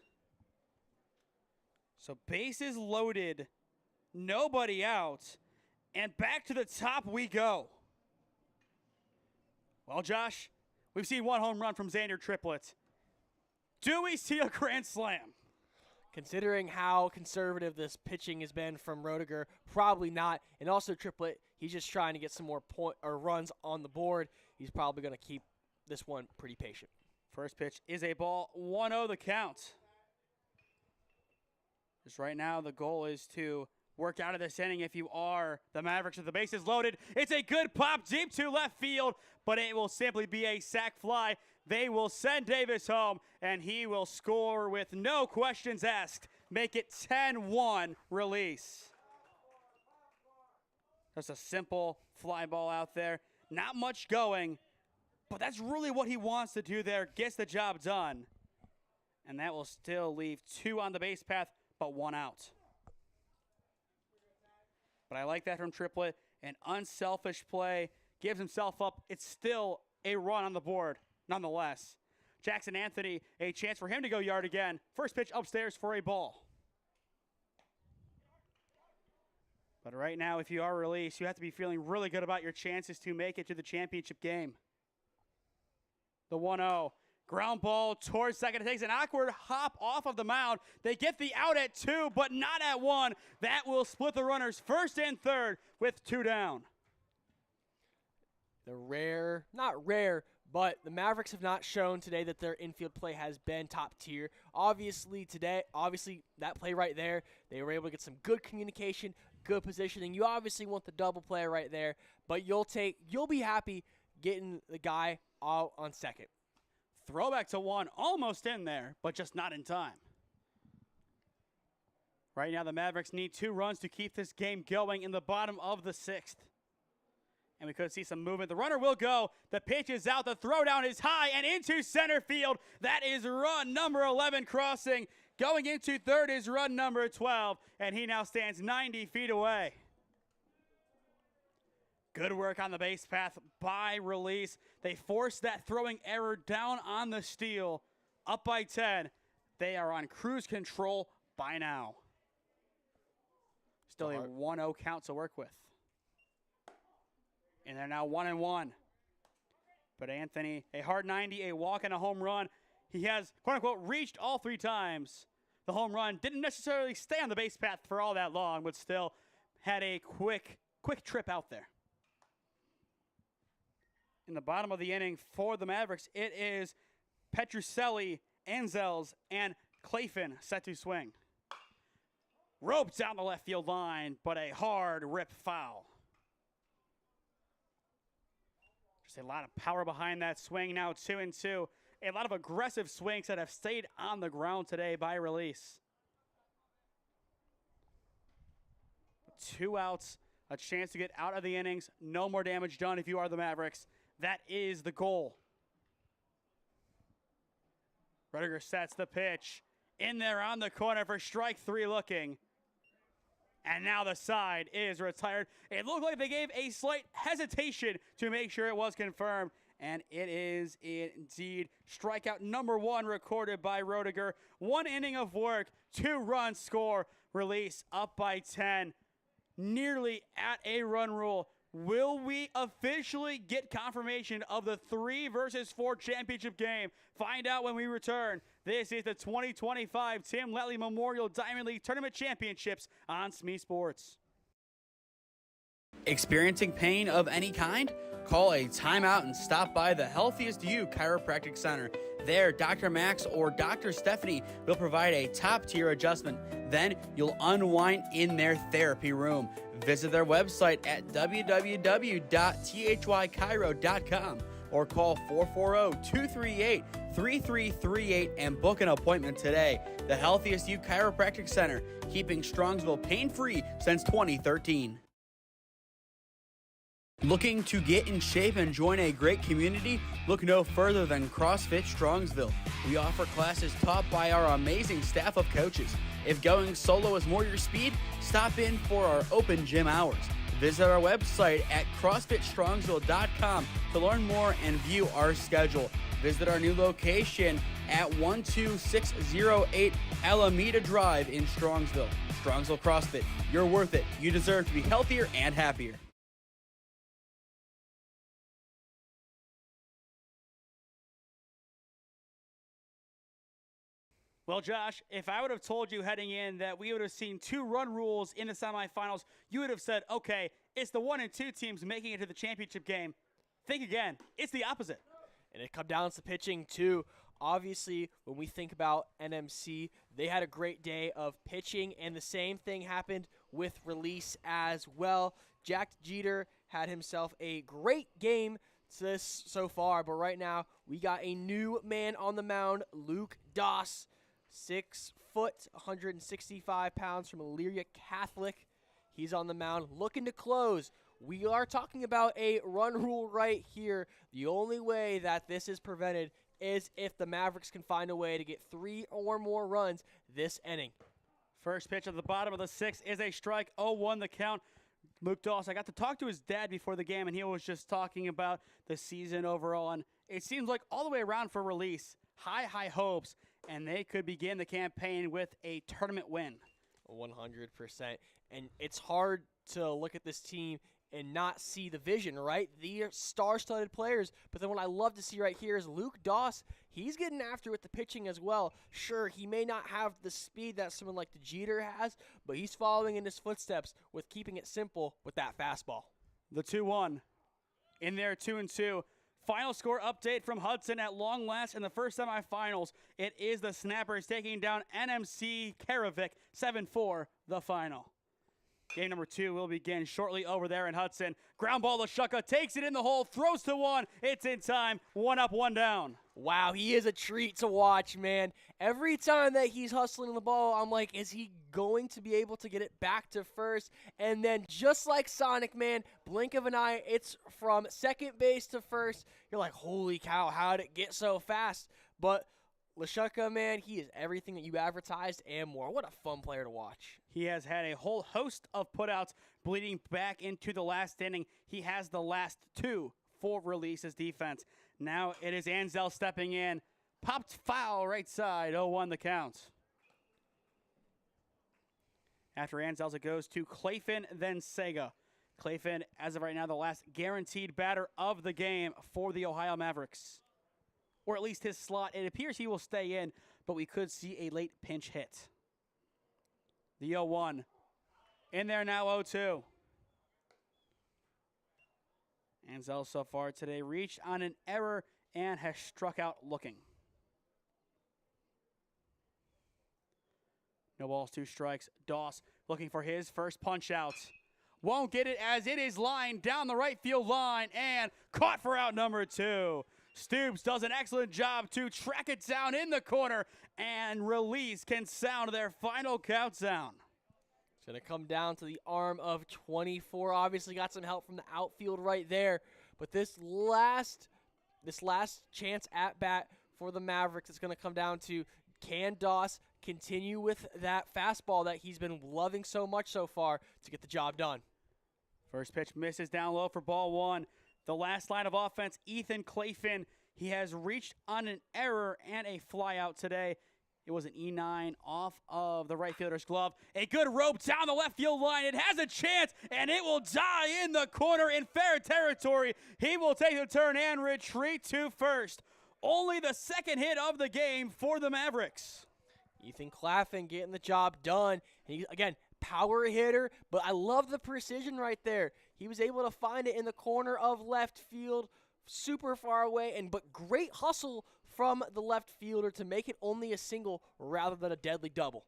So bases loaded, nobody out, and back to the top we go. Well, Josh, we've seen 1 home run from Xander Triplett. Do we see a grand slam? Considering how conservative this pitching has been from Roediger, probably not. And also Triplett, he's just trying to get some more runs on the board. He's probably going to keep this one pretty patient. First pitch is a ball, 1-0 the count. Just right now, the goal is to work out of this inning if you are the Mavericks with the bases loaded. It's a good pop deep to left field, but it will simply be a sac fly. They will send Davis home, and he will score with no questions asked. Make it 10-1 Release. Just a simple fly ball out there. Not much going, but that's really what he wants to do there. Gets the job done. And that will still leave 2 on the base path, but 1 out. But I like that from Triplett. An unselfish play. Gives himself up. It's still a run on the board, nonetheless. Jackson Anthony, a chance for him to go yard again. First pitch upstairs for a ball. But right now, if you are released, you have to be feeling really good about your chances to make it to the championship game. The 1-0. Ground ball towards second. It takes an awkward hop off of the mound. They get the out at 2, but not at 1. That will split the runners first and third with 2 down. Not rare, but the Mavericks have not shown today that their infield play has been top tier. Obviously, that play right there, they were able to get some good communication, good positioning. You obviously want the double play right there, but you'll be happy getting the guy out on second. Throwback to 1, almost in there, but just not in time. Right now, the Mavericks need 2 runs to keep this game going in the bottom of the 6th. And we could see some movement. The runner will go. The pitch is out. The throwdown is high and into center field. That is run number 11 crossing. Going into third is run number 12, and he now stands 90 feet away. Good work on the base path by Release. They forced that throwing error down on the steal. Up by 10. They are on cruise control by now. Still a 1-0 count to work with. And they're now 1-1. But Anthony, a hard 90, a walk, and a home run. He has, quote-unquote, reached all 3 times. The home run didn't necessarily stay on the base path for all that long, but still had a quick trip out there. In the bottom of the inning for the Mavericks, it is Petrucelli, Anzels, and Clayfin set to swing. Roped down the left field line, but a hard rip foul. Just a lot of power behind that swing, now 2-2. A lot of aggressive swings that have stayed on the ground today by Release. 2 outs, a chance to get out of the innings. No more damage done if you are the Mavericks. That is the goal. Rudiger sets the pitch. In there on the corner for strike 3 looking. And now the side is retired. It looked like they gave a slight hesitation to make sure it was confirmed. And it is indeed strikeout number 1 recorded by Rudiger. 1 inning of work, 2 runs score. Release up by 10. Nearly at a run rule. Will we officially get confirmation of the 3-versus-4 championship game? Find out when we return. This is the 2025 Tim Lally Memorial Diamond League Tournament Championships on SmeeSports. Experiencing pain of any kind? Call a timeout and stop by the Healthiest You Chiropractic Center. There, Dr. Max or Dr. Stephanie will provide a top-tier adjustment. Then you'll unwind in their therapy room. Visit their website at www.thychiro.com or call 440-238-3338 and book an appointment today. The Healthiest You Chiropractic Center, keeping Strongsville pain-free since 2013. Looking to get in shape and join a great community? Look no further than CrossFit Strongsville. We offer classes taught by our amazing staff of coaches. If going solo is more your speed, stop in for our open gym hours. Visit our website at CrossFitStrongsville.com to learn more and view our schedule. Visit our new location at 12608 Alameda Drive in Strongsville. Strongsville CrossFit, you're worth it. You deserve to be healthier and happier. Well, Josh, if I would have told you heading in that we would have seen 2 run rules in the semifinals, you would have said, okay, it's the 1 and 2 teams making it to the championship game. Think again. It's the opposite. And it comes down to pitching, too. Obviously, when we think about NMC, they had a great day of pitching, and the same thing happened with Release as well. Jack Jeter had himself a great game so far, but right now we got a new man on the mound, Luke Doss. 6 foot, 165 pounds from Elyria Catholic. He's on the mound looking to close. We are talking about a run rule right here. The only way that this is prevented is if the Mavericks can find a way to get 3 or more runs this inning. First pitch at the bottom of the 6th is a strike. 0-1 the count. Luke Doss, I got to talk to his dad before the game, and he was just talking about the season overall. And it seems like all the way around for Release, high hopes, and they could begin the campaign with a tournament win. 100%. And it's hard to look at this team and not see the vision, right? They are star-studded players. But then what I love to see right here is Luke Doss. He's getting after with the pitching as well. Sure, he may not have the speed that someone like the Jeter has, but he's following in his footsteps with keeping it simple with that fastball. The 2-1. In there, 2-2. Final score update from Hudson at long last in the first semifinals. It is the Snappers taking down NMC Karavik 7-4, the final. Game number 2 will begin shortly over there in Hudson. Ground ball, Lashukka takes it in the hole, throws to one. It's in time. 1 up, 1 down. Wow, he is a treat to watch, man. Every time that he's hustling the ball, I'm like, is he going to be able to get it back to first? And then just like Sonic, man, blink of an eye, it's from second base to first. You're like, holy cow, how did it get so fast? But Lashukka, man, he is everything that you advertised and more. What a fun player to watch. He has had a whole host of putouts bleeding back into the last inning. He has the last 2 for releases defense. Now it is Ansel stepping in. Popped foul right side, 0-1 the count. After Ansels, it goes to Clayfin, then Sega. Clayfin, as of right now, the last guaranteed batter of the game for the Ohio Mavericks. Or at least his slot. It appears he will stay in, but we could see a late pinch hit. The 0-1. In there now, 0-2. Ansel so far today reached on an error and has struck out looking. No balls, 2 strikes. Doss looking for his first punch out. Won't get it as it is lined down the right field line and caught for out number 2. Stoops does an excellent job to track it down in the corner, and release can sound their final countdown. It's going to come down to the arm of 24. Obviously got some help from the outfield right there. But this last chance at bat for the Mavericks is going to come down to, can Doss continue with that fastball that he's been loving so much so far to get the job done? First pitch misses down low for ball 1. The last line of offense, Ethan Clayfin, he has reached on an error and a fly out today. It was an E9 off of the right fielder's glove. A good rope down the left field line. It has a chance, and it will die in the corner in fair territory. He will take the turn and retreat to first. Only the second hit of the game for the Mavericks. Ethan Claffin getting the job done. He, again, power hitter, but I love the precision right there. He was able to find it in the corner of left field, super far away, but great hustle from the left fielder to make it only a single rather than a deadly double.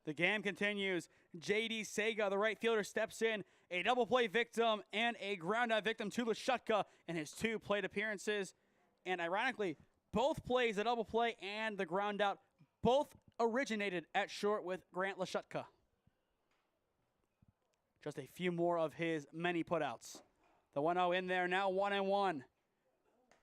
The game continues. J.D. Sega, the right fielder, steps in. A double play victim and a ground out victim to Lashukka in his 2 plate appearances. And ironically, both plays, the double play and the ground out, both originated at short with Grant Lashukka. Just a few more of his many putouts. The 1-0 in there, now 1-1.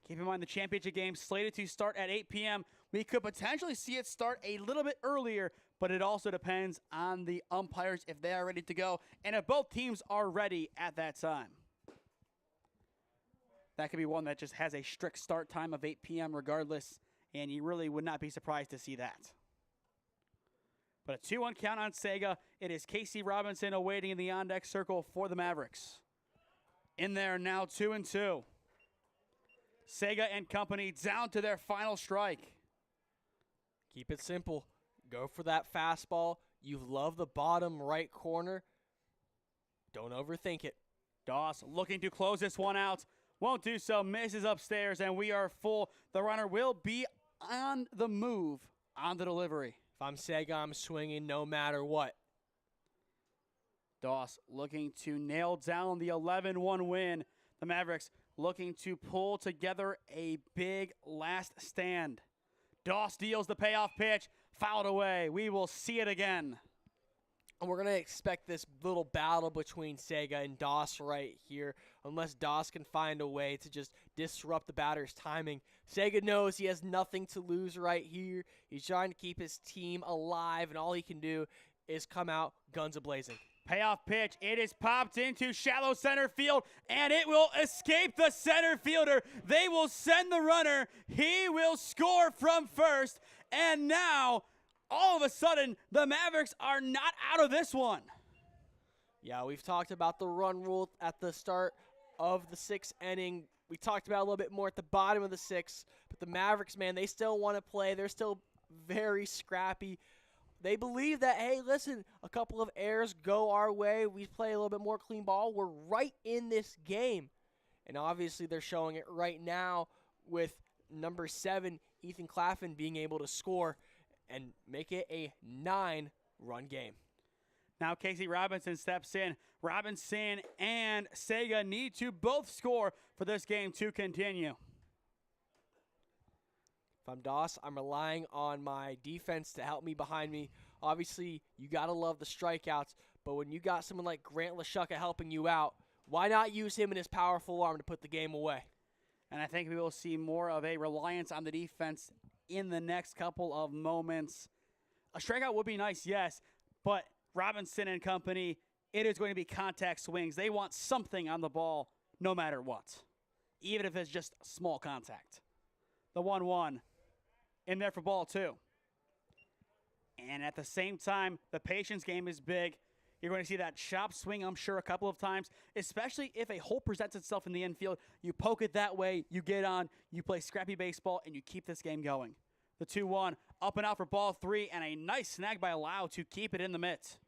Keep in mind the championship game slated to start at 8 p.m. We could potentially see it start a little bit earlier, but it also depends on the umpires if they are ready to go and if both teams are ready at that time. That could be one that just has a strict start time of 8 p.m. regardless, and you really would not be surprised to see that. But a 2-1 count on Sega. It is Casey Robinson awaiting in the on-deck circle for the Mavericks. In there now, 2-2. Sega and company down to their final strike. Keep it simple. Go for that fastball. You love the bottom right corner. Don't overthink it. Doss looking to close this one out. Won't do so. Misses upstairs, and we are full. The runner will be on the move on the delivery. If I'm Sega, I'm swinging no matter what. Doss looking to nail down the 11-1 win. The Mavericks looking to pull together a big last stand. Doss deals the payoff pitch, fouled away. We will see it again. And we're going to expect this little battle between Sega and Doss right here, unless Doss can find a way to just disrupt the batter's timing. Sega knows he has nothing to lose right here. He's trying to keep his team alive, and all he can do is come out guns a-blazing. Payoff pitch. It is popped into shallow center field, and it will escape the center fielder. They will send the runner. He will score from first, and now all of a sudden, the Mavericks are not out of this one. Yeah, we've talked about the run rule at the start of the 6th inning. We talked about it a little bit more at the bottom of the 6th. But the Mavericks, man, they still want to play. They're still very scrappy. They believe that, hey, listen, a couple of errors go our way. We play a little bit more clean ball. We're right in this game. And obviously they're showing it right now with number 7, Ethan Claflin, being able to score and make it a 9-run game. Now Casey Robinson steps in. Robinson and Sega need to both score for this game to continue. If I'm Doss, I'm relying on my defense to help me behind me. Obviously, you got to love the strikeouts, but when you got someone like Grant Lashuka helping you out, why not use him and his powerful arm to put the game away? And I think we will see more of a reliance on the defense in the next couple of moments. A strikeout would be nice, yes, but Robinson and company, it is going to be contact swings. They want something on the ball no matter what, even if it's just small contact. The 1-1 in there for ball 2. And at the same time, the patience game is big. You're going to see that chop swing, I'm sure, a couple of times, especially if a hole presents itself in the infield. You poke it that way, you get on, you play scrappy baseball, and you keep this game going. The 2-1, up and out for ball 3, and a nice snag by Lau to keep it in the mitt.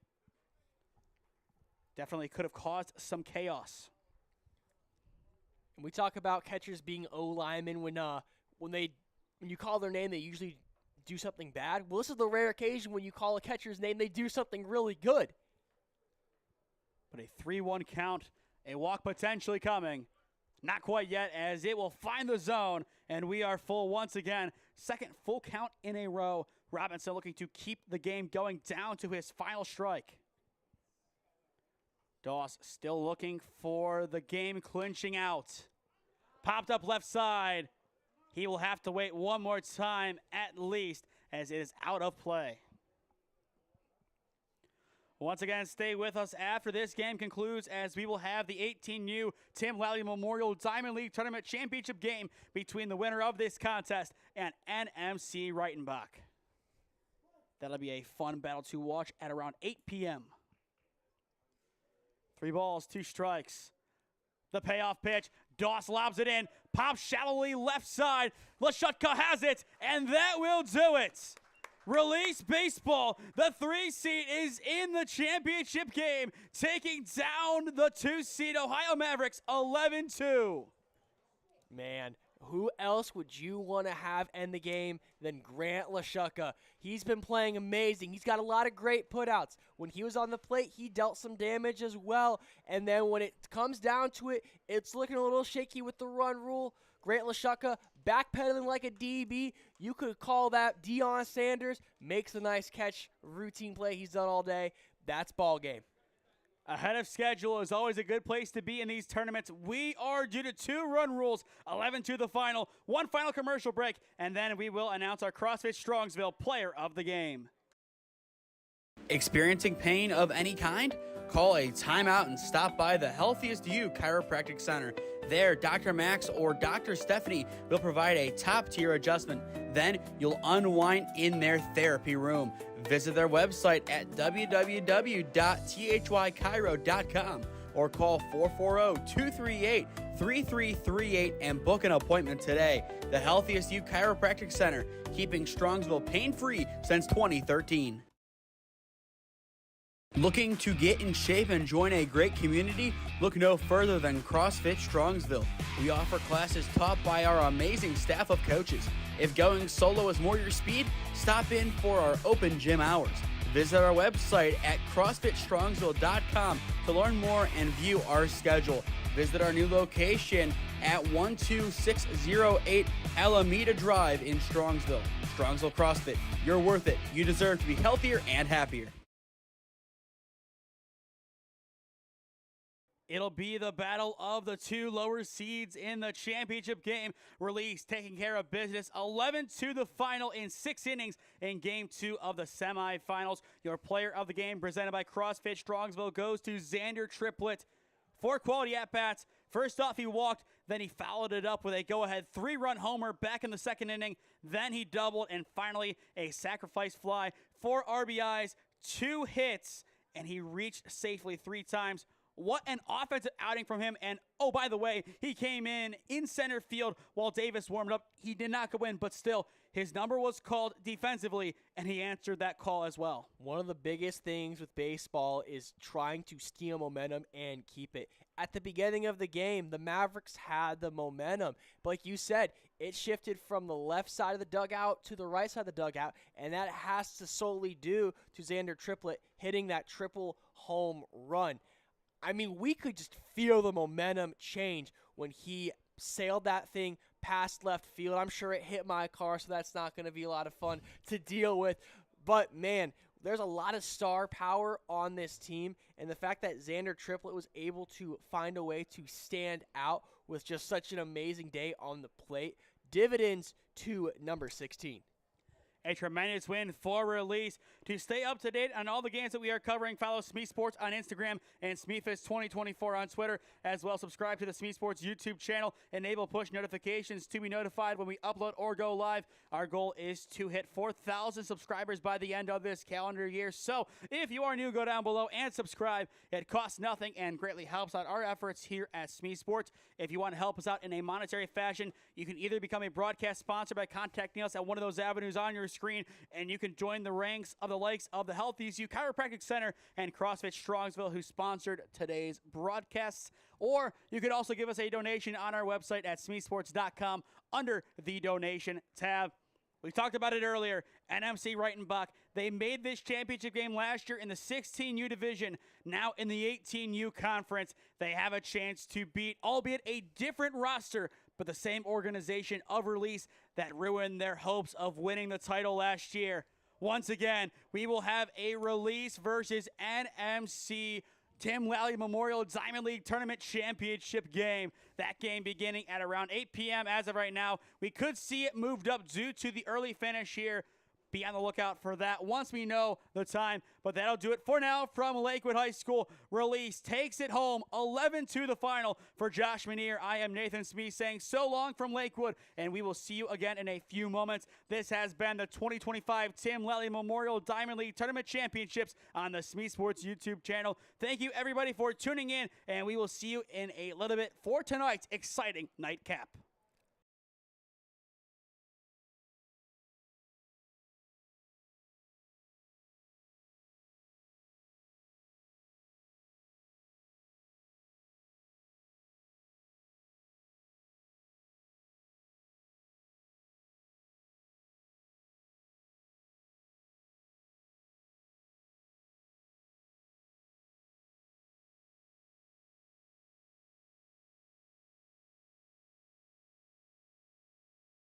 Definitely could have caused some chaos. And we talk about catchers being O-linemen when you call their name, they usually do something bad. Well, this is the rare occasion when you call a catcher's name, they do something really good. But a 3-1 count, a walk potentially coming. Not quite yet, as it will find the zone, and we are full once again. Second full count in a row. Robinson looking to keep the game going down to his final strike. Doss still looking for the game clinching out. Popped up left side. He will have to wait one more time at least, as it is out of play. Once again, stay with us after this game concludes, as we will have the 18U Tim Lally Memorial Diamond League Tournament Championship game between the winner of this contest and NMC Reitenbach. That'll be a fun battle to watch at around 8 p.m. 3 balls, 2 strikes. The payoff pitch. Doss lobs it in. Pops shallowly left side. Lashutka has it, and that will do it. Release baseball. The 3 seed is in the championship game, taking down the 2 seed Ohio Mavericks 11-2. Man, who else would you want to have end the game than Grant Lashuka? He's been playing amazing. He's got a lot of great putouts. When he was on the plate, he dealt some damage as well. And then when it comes down to it, it's looking a little shaky with the run rule. Grant Lashuka backpedaling like a DB. You could call that Deion Sanders. Makes a nice catch, routine play he's done all day. That's ball game. Ahead of schedule is always a good place to be in these tournaments. We are due to 2 run rules, 11 to the final, 1 final commercial break, and then we will announce our CrossFit Strongsville player of the game. Experiencing pain of any kind? Call a timeout and stop by the Healthiest You Chiropractic Center. There, Dr. Max or Dr. Stephanie will provide a top-tier adjustment. Then you'll unwind in their therapy room. Visit their website at www.thychiro.com or call 440-238-3338 and book an appointment today. The Healthiest You Chiropractic Center, keeping Strongsville pain-free since 2013. Looking to get in shape and join a great community? Look no further than CrossFit Strongsville. We offer classes taught by our amazing staff of coaches. If going solo is more your speed, stop in for our open gym hours. Visit our website at CrossFitStrongsville.com to learn more and view our schedule. Visit our new location at 12608 Alameda Drive in Strongsville. Strongsville CrossFit, you're worth it. You deserve to be healthier and happier. It'll be the battle of the 2 lower seeds in the championship game. Release taking care of business 11 to the final in 6 innings in game 2 of the semifinals. Your player of the game presented by CrossFit Strongsville goes to Xander Triplett. 4 quality at-bats. First off, he walked, then he followed it up with a go-ahead 3-run homer back in the 2nd inning. Then he doubled, and finally a sacrifice fly, 4 RBIs, 2 hits, and he reached safely 3 times. What an offensive outing from him. And, oh, by the way, he came in center field while Davis warmed up. He did not go in, but still, his number was called defensively, and he answered that call as well. One of the biggest things with baseball is trying to steal momentum and keep it. At the beginning of the game, the Mavericks had the momentum. But like you said, it shifted from the left side of the dugout to the right side of the dugout, and that has to solely due to Xander Triplett hitting that triple home run. I mean, we could just feel the momentum change when he sailed that thing past left field. I'm sure it hit my car, so that's not going to be a lot of fun to deal with. But, man, there's a lot of star power on this team, and the fact that Xander Triplett was able to find a way to stand out with just such an amazing day on the plate, dividends to number 16. A tremendous win for Release. To stay up to date on all the games that we are covering, follow SmeeSports on Instagram and SmeeFist2024 on Twitter. As well, subscribe to the SmeeSports YouTube channel. Enable push notifications to be notified when we upload or go live. Our goal is to hit 4,000 subscribers by the end of this calendar year. So if you are new, go down below and subscribe. It costs nothing and greatly helps out our efforts here at SmeeSports. If you want to help us out in a monetary fashion, you can either become a broadcast sponsor by contacting us at one of those avenues on your screen, and you can join the ranks of the likes of the Healthies U Chiropractic Center and CrossFit Strongsville, who sponsored today's broadcasts. Or you could also give us a donation on our website at SmeeSports.com under the donation tab. We talked about it earlier. NMC Reitenbach, they made this championship game last year in the 16U division. Now in the 18U conference, they have a chance to beat, albeit a different roster, but the same organization of Release that ruined their hopes of winning the title last year. Once again, we will have a Release versus NMC Tim Lally Memorial Diamond League Tournament Championship game. That game beginning at around 8 p.m. as of right now. We could see it moved up due to the early finish here. Be on the lookout for that once we know the time. But that'll do it for now from Lakewood High School. Release takes it home 11-2 the final for Josh Manier. I am Nathan Smee saying so long from Lakewood, and we will see you again in a few moments. This has been the 2025 Tim Lally Memorial Diamond League Tournament Championships on the SmeeSports YouTube channel. Thank you, everybody, for tuning in, and we will see you in a little bit for tonight's exciting nightcap.